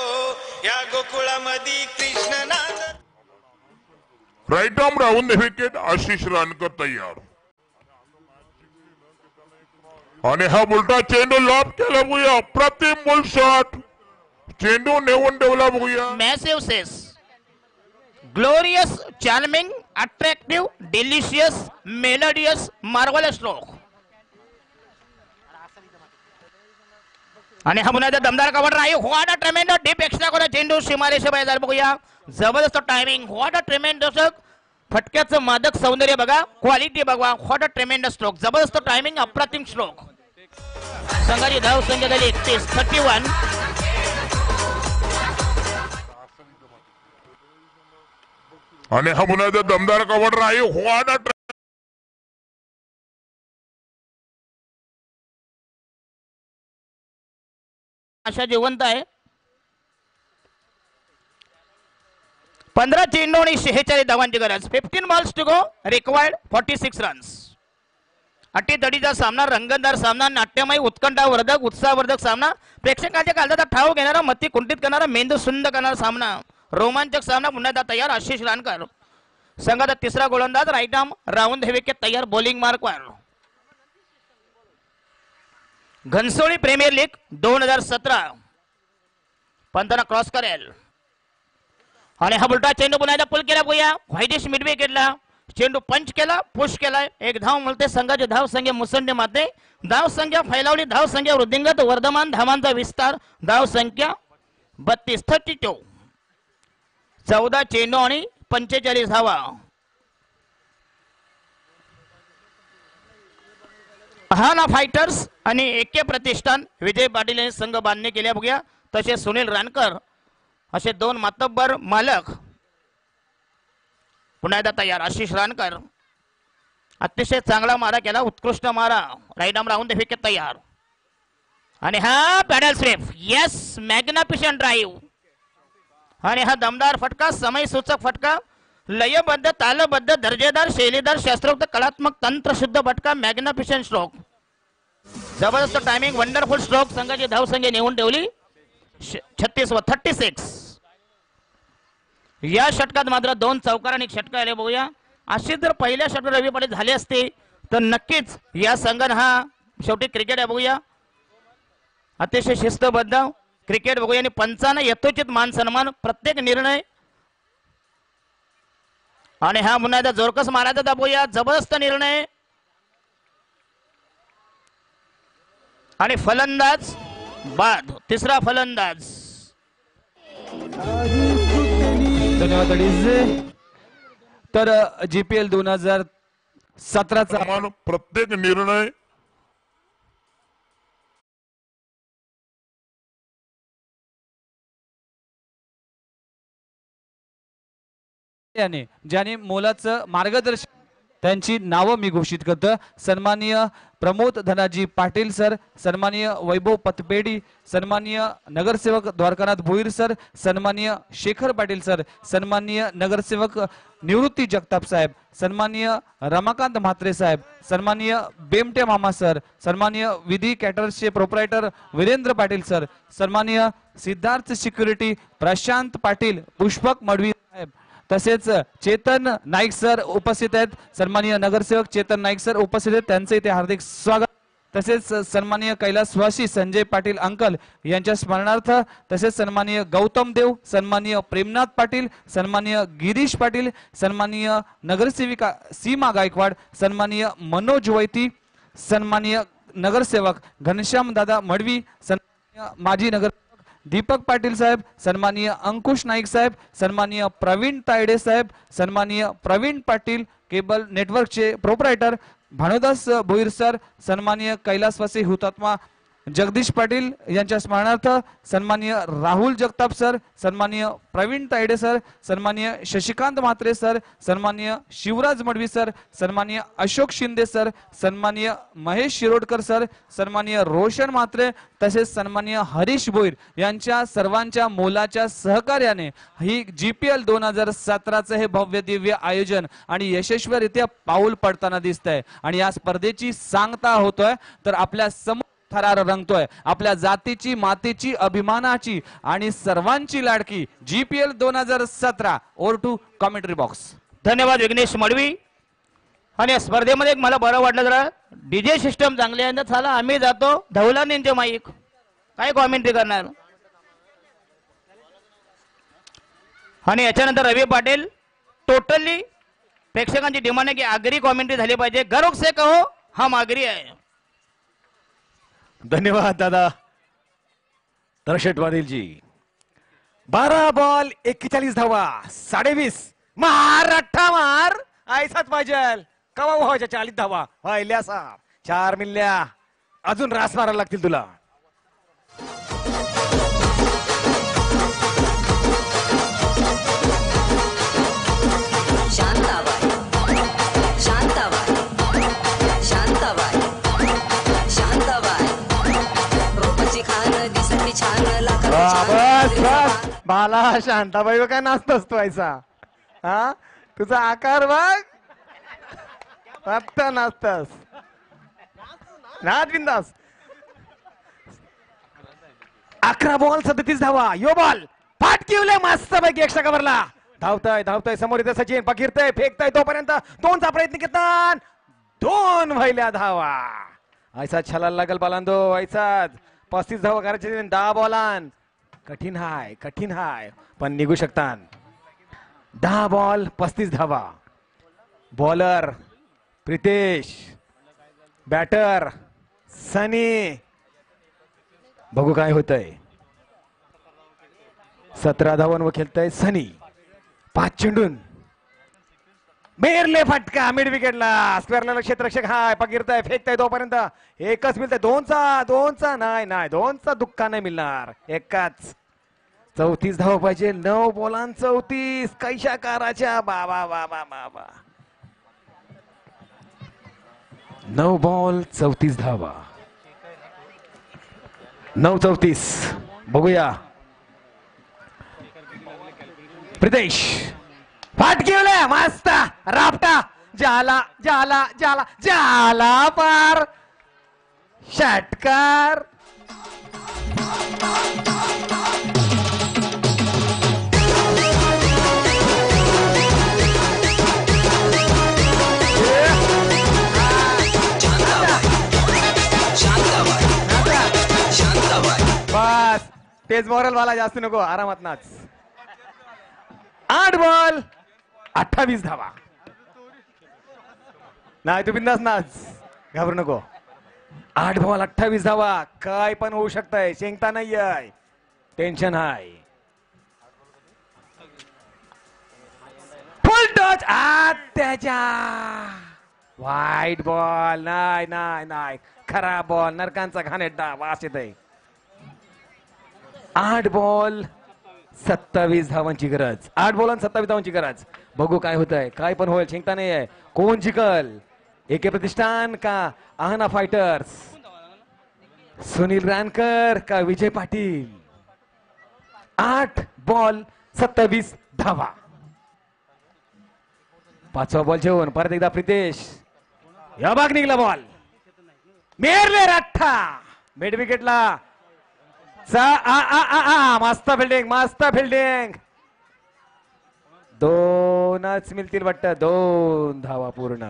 या गोकुळामध्ये कृष्ण नांद. Right arm round the wicket. Ashish Rankar तयार. आणि हा बोलटा चेंडू लॉब केला बघूया. अप्रतिम बॉल शॉट. चेंडू नेऊन ठेवला बघूया. Massive 6. Glorious, charming, attractive, delicious, melodious, marvellous stroke. आणि हा पुन्हा दमदार कव्हर आहे. व्हॉट अ ट्रेमेंडस डीप एक्स्ट्रा कोणा चेंडू सीमारेषे बाहेर बघूया. जबरदस्त टायमिंग. व्हॉट अ ट्रेमेंडस फटक्याचं मादक सौंदर्य बघा. क्वालिटी बघा. What a ट्रेमेंडस stroke. जबरदस्त टायमिंग. अप्रतिम स्ट्रोक. संघाची धाव संख्या झाली 31. 31. आणि हा पुन्हा दमदार कव्हर आहे. व्हॉट अ आशा जिवंत आहे. 15 चेंडू आणि 46 धावांची गरज. 15 balls to go. Required 46 runs. अटीतडीचा सामना, रंगतदार सामना, नाट्यमय, उत्कंठावर्धक, उत्साहवर्धक सामना, प्रेक्षकांच्या काळजाचा ठाव घेणारा, मती कुंठित करणारा, मेंदू सुंद करणारा सामना, रोमांचक सामना पुन्हा एकदा तयार. आशिष रानकर संघाचा तिसरा गोलंदाज. Right arm round the wicket तयार. बॉलिंग मार्कवर. Ghansoli premier league 2017. पंतना क्रॉस करेल. आणि हा बुलटा चेंडू पुन्हा एकदा पुल केला बघूया. व्हाईटिश मिड विकेटला. चेंडू पंच केला. पुश केलाय. 1 धाव मिळते. संघाची धाव संख्या मुसंडी माते. धाव संख्या फैलावली. धाव संख्या वृद्धिंगत. वर्धमान धावांचा विस्तार. धाव संख्या 32. 32. 14 चेंडू आणि 45 धावा. हाना फायटर्स आणि एके प्रतिष्ठान विजय पाटील यांनी संघ बांधणी केल्या बघूया. तसे सुनील रानकर असे 2 मातब्बर मालक पुन्हा एकदा तयार. आशिष रानकर अतिशय चांगला मारा केला. उत्कृष्ट मारा. Right arm round the wicket तयार. आणि हा paddle sweep. Yes. Magnificent drive. आणि हा दमदार फटका. समय सूचक फटका. लयबद्ध, तालबद्ध, दर्जेदार, शैलीदार, शास्त्रोक्त, कलात्मक, तंत्रशुद्ध फटका. Magnificent stroke. जबरदस्त टायमिंग. Wonderful stroke. संघाची धाव संख्या नेऊन ठेवली 36 व 36. या षटकात मात्र 2 चौकार आणि 1 षटका आले बघूया. असे जर पहिल्या षटकात रवी पाटील झाले असते तर नक्कीच या संघाने हा शेवटी क्रिकेट आहे बघूया. अतिशय शिस्तबद्ध क्रिकेट बघूया. आणि पंचांना यथोचित मान सन्मान. प्रत्येक निर्णय. आणि हा पुन्हा एकदा जोरकस मारायचा दाबूया. जबरदस्त निर्णय. आणि फलंदाज बाद. तिसरा फलंदाज. धन्यवाद अडीच. तर GPL 2017चा प्रत्येक निर्णय ज्याने मोलाचं मार्गदर्शन, त्यांची नावं मी घोषित करतो. सन्माननीय प्रमोद धनाजी पाटील सर, सन्माननीय वैभव पतपेडी, सन्माननीय नगरसेवक द्वारकानाथ भोईर सर, सन्माननीय शेखर पाटील सर, सन्माननीय नगरसेवक निवृत्ती जगताप साहेब, सन्माननीय रमाकांत म्हात्रे साहेब, सन्माननीय बेमटे मामा सर, सन्माननीय विधी कॅटर्सचे प्रोप्रायटर वीरेंद्र पाटील सर, सन्माननीय सिद्धार्थ सिक्युरिटी प्रशांत पाटील, पुष्पक मडवी साहेब, तसेच चेतन नाईक सर उपस्थित आहेत. सन्माननीय नगरसेवक चेतन नाईक सर उपस्थित आहेत. त्यांचे इथे हार्दिक स्वागत. तसेच सन्माननीय कैलासवासी संजय पाटील अंकल यांच्या स्मरणार्थ, तसेच सन्माननीय गौतम देव, सन्माननीय प्रेमनाथ पाटील, सन्माननीय गिरीश पाटील, सन्माननीय नगरसेविका सीमा गायकवाड, सन्माननीय मनोज वैती, सन्माननीय नगरसेवक घनश्याम दादा मडवी, सन्माननीय माजी नगर दीपक पाटील साहेब, सन्माननीय अंकुश नाईक साहेब, सन्माननीय प्रवीण तायडे साहेब, सन्माननीय प्रवीण पाटील केबल नेटवर्कचे प्रोप्रायटर भानुदास भोईर सर, सन्माननीय कैलासवासी हुतात्मा जगदीश पाटील यांच्या स्मरणार्थ सन्माननीय राहुल जगताप सर, सन्माननीय प्रवीण तायडे सर, सन्माननीय शशिकांत म्हात्रे सर, सन्माननीय शिवराज मडवी सर, सन्माननीय अशोक शिंदे सर, सन्माननीय महेश शिरोडकर सर, सन्माननीय रोशन म्हात्रे तसेच सन्माननीय हरीश भोईर यांच्या सर्वांच्या मोलाच्या सहकार्याने ही GPL 2017चं हे भव्य दिव्य आयोजन आणि यशस्वीरित्या पाऊल पडताना दिसत आहे आणि या स्पर्धेची सांगता होतोय तर आपल्या समोर थरार रंगतोय आपल्या जातीची, मातीची, अभिमानाची आणि सर्वांची लाडकी GPL 2017. Over to commentary box. धन्यवाद विघ्नेश मडवी. आणि या स्पर्धेमध्ये मला बरं वाटलं जरा DJ सिस्टम चांगली आहे ना. चला आम्ही जातो धवलानींचे माईक काय कॉमेंट्री करणार. आणि याच्यानंतर रवी पाटील. टोटली प्रेक्षकांची डिमांड आहे की आगरी कॉमेंट्री झाली पाहिजे. गौरव से कहो हम आगरी आहे. धन्यवाद दादा दर्शक वादिल जी. 12 बॉल 41 धावा 20.5 मार अठ्ठा मार ऐसाच पाहिजे. कवा व्हायच्या 40 धावा व्हायल्या साहेब 4 मिल्ल्या अजून रास मारायला लागतील तुला. बस बस बाला शांताबाई काय नाचतोस तू ऐसा. हा तुझा आकार बघ आत्ता नाचतस नाच बिंदास. 11 बॉल 37 धावा. यो बॉल फाटकिवले मस्त पैकी एक्स्ट्रा कव्हरला. धावताय समोर येते सचिन पकिरतय फेकताय तोपर्यंत 2चा प्रयत्न केला 2 व्हायल्या धावा. ऐसा छलाला लागल बालांदो ऐसाच 35 धावा करायचे 10 बॉलान. कठीण हाय पण निघू शकतात. 10 बॉल 35 धावा. बॉलर प्रितेश, बॅटर सनी. बघू काय होतंय. 17 धावांवर खेळतय सनी. 5 चेंडून मेरले फटका मिड विकेटला. स्क्वेअरला क्षेत्ररक्षक हाय पकिरताय फेकताय तोपर्यंत एकच मिळतंय. 2चा नाही 2चा दुःखा नाही मिळणार. एकाच 34 धावा पाहिजे. 9 बॉलां 34 कैशा काराच्या बाबा बाबा बाबा. 9 बॉल 34 धावा. 9-34 बघूया. प्रितेश फाटकिवलं मस्त रापटा जाला पार षटकार. बस तेच मॉरल वाला जास्त नको आरामात नाच. 8 बॉल 28 धावा. नाही तू बिंदास नाच घाबरू नको. 8 बॉल 28 धावा. काय पण होऊ शकतंय. शेंगता नाही आहे टेन्शन हाय. फुल टच त्याच्या वाईट बॉल. नाही खराब बॉल. नरकांचा घाणेरडा वास येत आहे. 8 बॉल 27 धावांची गरज. 8 बॉल 27 धावांची गरज. बघू काय होत आहे. काय पण होईल चिंता नाही आहे. कोण जिंकल. एके प्रतिष्ठान का आहाना फायटर्स. सुनील रानकर का विजय पाटील. 8 बॉल 27 धावा. 5वा बॉल जेवण परत एकदा प्रितेश. या भाग निघला बॉल. मेरले रठ्ठा मिड विकेटला. मस्त फिल्डिंग 2च मिळतील वाटतं. 2 धावा पूर्ण.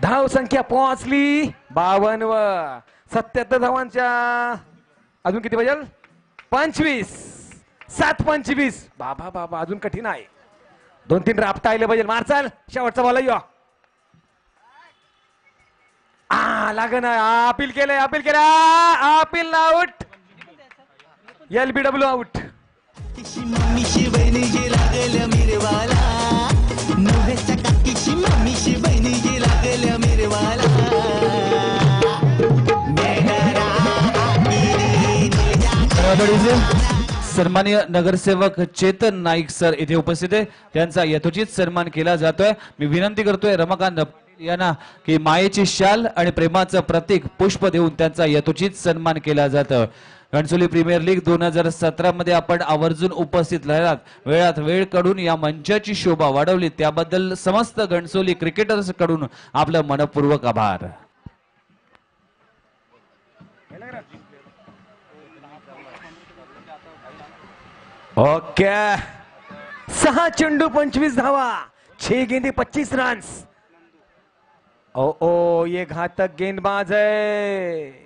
धाव संख्या पोहोचली 52 वर. 77 धावांच्या अजून किती पाहिजे. 25 7-25 बाबा अजून कठीण आहे. 2-3 रापटा आले पाहिजे. मारचाल शेवटचा बॉल यो. लागण अपील केलं अपील आउट. LBW out. मम्मीशी बहिणीशी लागल्या मिरवाला नव्हे चकाकीशी जशी बहिणीची लागल्या मिरवाला सन्माननीय नगरसेवक चेतन नाईक सर इथे उपस्थित आहे. त्यांचा यथोचित सन्मान केला जातोय. मी विनंती करतोय रमाकांत यांना की मायेची शाल आणि प्रेमाचं प्रतीक पुष्प देऊन त्यांचा यथोचित सन्मान केला जातं. घणसोली प्रीमियर लीग 2017 मध्ये आपण आवर्जून उपस्थित राहिलात. वेळात वेळ काढून या मंचाची शोभा वाढवली त्याबद्दल समस्त घणसोली क्रिकेटर्स कडून आपलं मनपूर्वक आभार. ओके 6 चेंडू 25 धावा 6 गेंदे 25 रन्स. ओ ये घातक गेंदबाज है.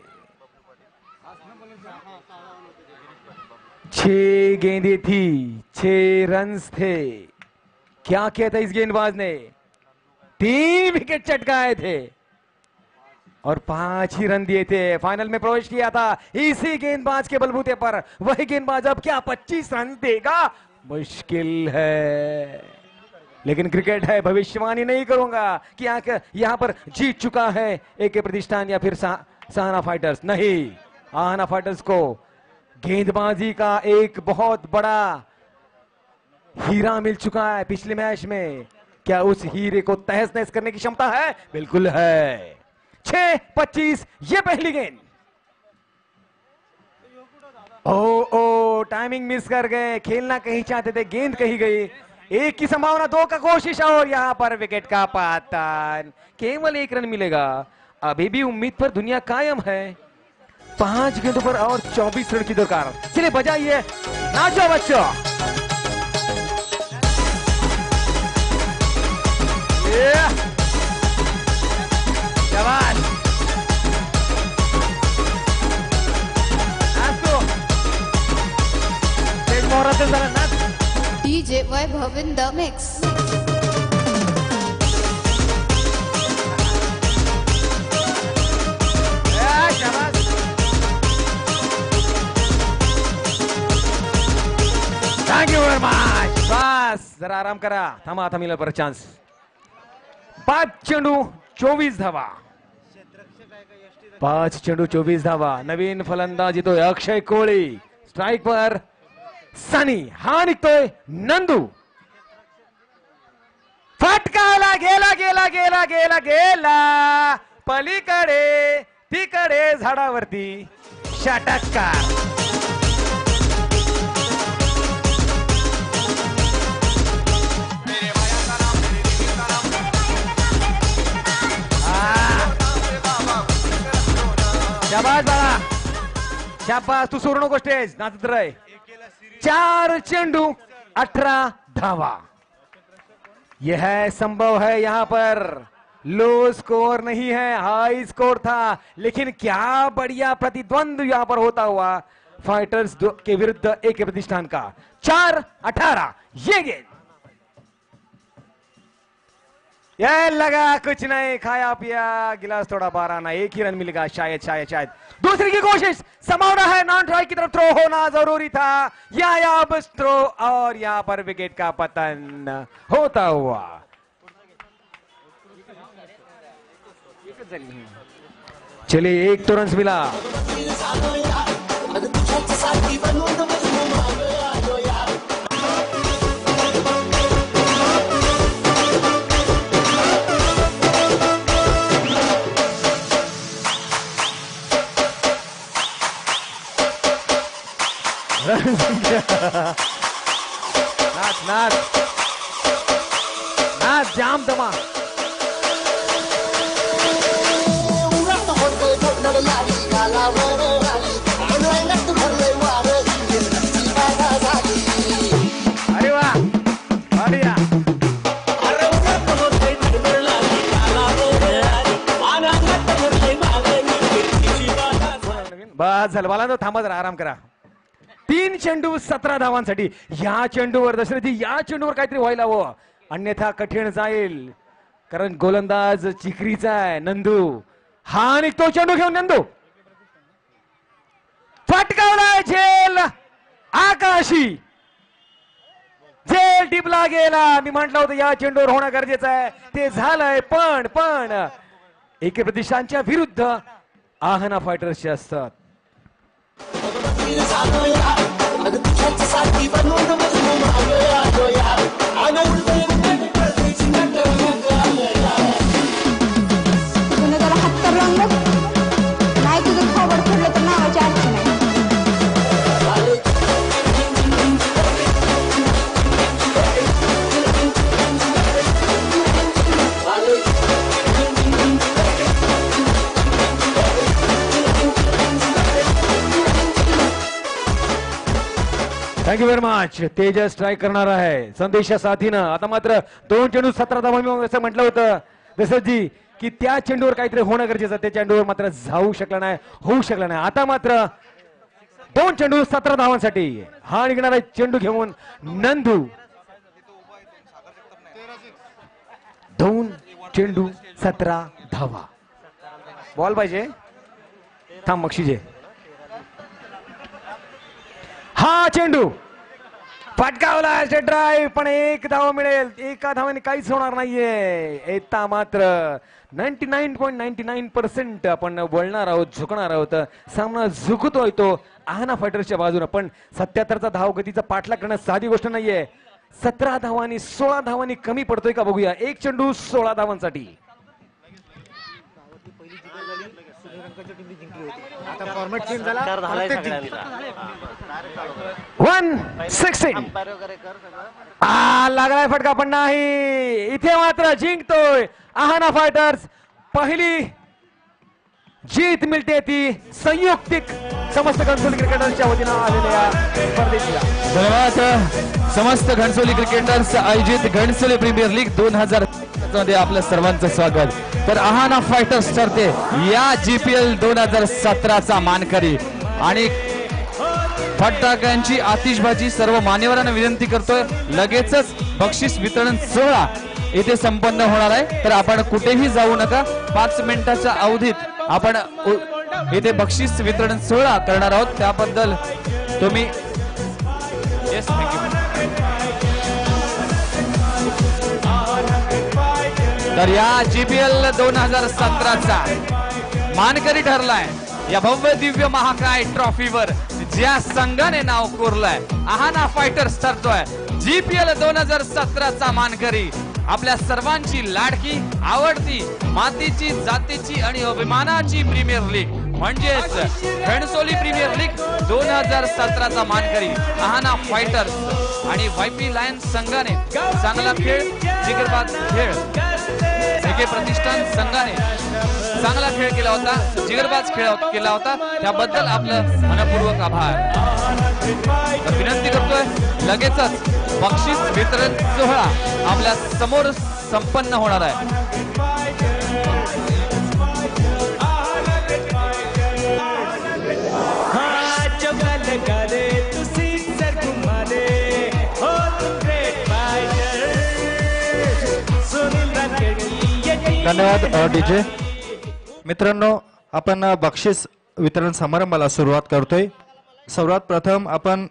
6 गेंदें थी 6 रन्स थे. क्या किया था इस गेंदबाज ने? 3 विकेट चटकाए थे और 5 ही रन दिए थे. फाइनल में प्रवेश किया था इसी गेंदबाज के बलबूते पर. वही गेंदबाज अब क्या 25 रन देगा? मुश्किल है, लेकिन क्रिकेट है, भविष्यवाणी नहीं करूंगा कि यहां पर जीत चुका है एके प्रतिष्ठान या फिर सहाना फाइटर्स. नहीं, सहाना फाइटर्स को गेंदबाजी का एक बहुत बड़ा हीरा मिल चुका है पिछले मैच में. क्या उस हीरे को तहस नहस करने की क्षमता है? बिल्कुल है. 6-25 ये पहली गेंद. ओ टाइमिंग मिस कर गए. खेलना कहीं चाहते थे, गेंद कहीं गई. 1 की संभावना, 2 का कोशिश और यहां पर विकेट का पतन. केवल 1 रन मिलेगा. अभी भी उम्मीद पर दुनिया कायम है. 5 गेंदों पर और 24 रन की दरकार. चलिए बजाइए, नाचो बच्चों. जवान DJ Vaibhav in the mix. Thank you very much. बस जरा आराम करा. थांबा, आता मिळेल परत चान्स. 5 चेंडू 24 धावा. 5 चेंडू 24 धावा. नवीन फलंदाज येतोय अक्षय कोळी. स्ट्राइक पर सनी. हा निघतोय नंदू. फटकाला गेला गेला गेला गेला गेला पलीकडे तिकडे झाडावरती षटकार. शाबाश बाळा, शाबाश. तू सोडू नको स्टेज, नाचत राह. 4 चेंडू 18 धावा. यह संभव है. यहां पर लो स्कोर नहीं है, हाई स्कोर था, लेकिन क्या बढ़िया प्रतिद्वंद यहां पर होता हुआ फाइटर्स के विरुद्ध एक प्रतिष्ठान का. 4-18 ये गेंद. ये लगा कुछ नहीं, खाया पिया गिलास थोड़ा बारह ना. 1 ही रन मिलेगा शायद शायद शायद. दूसरी की कोशिश, संभावना है. नॉन ट्राई की तरफ थ्रो होना जरूरी था. यायाब थ्रो और यहां पर विकेट का पतन होता हुआ. चलिए 1 तो रन मिला. नाच नाच नाच जाम दमा. अरे वा, बढ़िया. बस झालं, मला तो थांबा जरा, आराम करा. 3 चेंडू 17 धावांसाठी. या चेंडूवर दशरथी, या चेंडूवर काहीतरी व्हायला हवं, अन्यथा कठीण जाईल, कारण गोलंदाज चिखरीचा आहे नंदू. हा निघतो चेंडू घेऊन नंदू. फटकावलाय झेल आकाशी. झेल टिपला गेला. मी म्हटलं होतं या चेंडूवर होणं गरजेचं आहे, ते झालंय. पण एके प्रतिष्ठानच्या विरुद्ध आहाना फायटर्सचे असतात. तुला जरा हात तर लावून बघ. नाही तुझं थोबड पडलं तर नावाची अर्थ नाही. Thank you very much. Tejas strike करणार आहे संदेशा साथीनं. आता मात्र 2 चेंडू 17 धावा. मी असं म्हटलं होतं दशरथजी की त्या चेंडूवर काहीतरी होणं गरजेचं. त्या चेंडूवर मात्र जाऊ शकला नाही, होऊ शकला नाही. आता मात्र 2 चेंडू 17 धावांसाठी हा निघणार आहे चेंडू घेऊन नंदू. 2 चेंडू 17 धावा. बॉल पाहिजे. थांब मक्षीजे. हा चेंडू फटकावला स्टेट ड्राईव्ह, पण 1 धाव मिळेल. 1 धावाने काहीच होणार नाहीये. येता मात्र 99.99% आपण वळणार आहोत, झुकणार आहोत. सामना झुकतोय तो आहाना फायटर्सच्या बाजूने. पण 77चा धाव गतीचा पाठलाग करणं साधी गोष्ट नाहीये. 17 धावांनी 16 धावांनी कमी पडतोय का बघूया. 1 चेंडू 16 धावांसाठी. आता फॉर्मॅट चेंज झाला. 116 लागलाय फटका, पण नाही. इथे मात्र जिंकतोय आहाना फायटर्स. पहिली जीत मिळते ती संयुक्तिक समस्त घनसोली क्रिकेटर्सच्या वतीनं आलेल्या स्पर्धेची. धन्यवाद. समस्त घनसोली क्रिकेटर्स आयोजित घनसोली प्रीमियर लीग 2000 मध्ये आपलं सर्वांचं स्वागत. तर आहाना फायटर्स ठरते या GPL 2017चा मानकरी. आणि फटाक्यांची आतिषबाजी सर्व मान्यवरांना विनंती करतोय. लगेचच बक्षीस वितरण सोहळा इथे संपन्न होणार आहे. तर आपण कुठेही जाऊ नका. 5 मिनिटाच्या अवधीत आपण इथे बक्षीस वितरण सोहळा करणार आहोत. त्याबद्दल तुम्ही येस थँक्यू. तर या GPL 2017चा मानकरी ठरलाय या भव्य दिव्य महाकाय ट्रॉफीवर ज्या संघाने नाव कोरलंय आहाना फायटर्स ठरतोय GPL 2017चा मानकरी. आपल्या सर्वांची लाडकी आवडती मातीची जातीची आणि अभिमानाची प्रीमियर लीग म्हणजेच घणसोली प्रीमियर लीग 2017चा मानकरी आहाना फायटर्स. आणि YP लायन्स संघाने चांगला खेळ, जिगरबाज खेळ, एके प्रतिष्ठान संघाने चांगला खेळ केला होता, जिगरबाज खेळ केला होता. त्याबद्दल आपलं मनपूर्वक आभार. विनंती करतोय लगेचच बक्षीस वितरण सोहळा आपल्या समोर संपन्न होणार आहे. धन्यवाद डीजे. मित्रांनो, आपण बक्षीस वितरण समारंभाला सुरुवात करतोय. सर्वात प्रथम आपण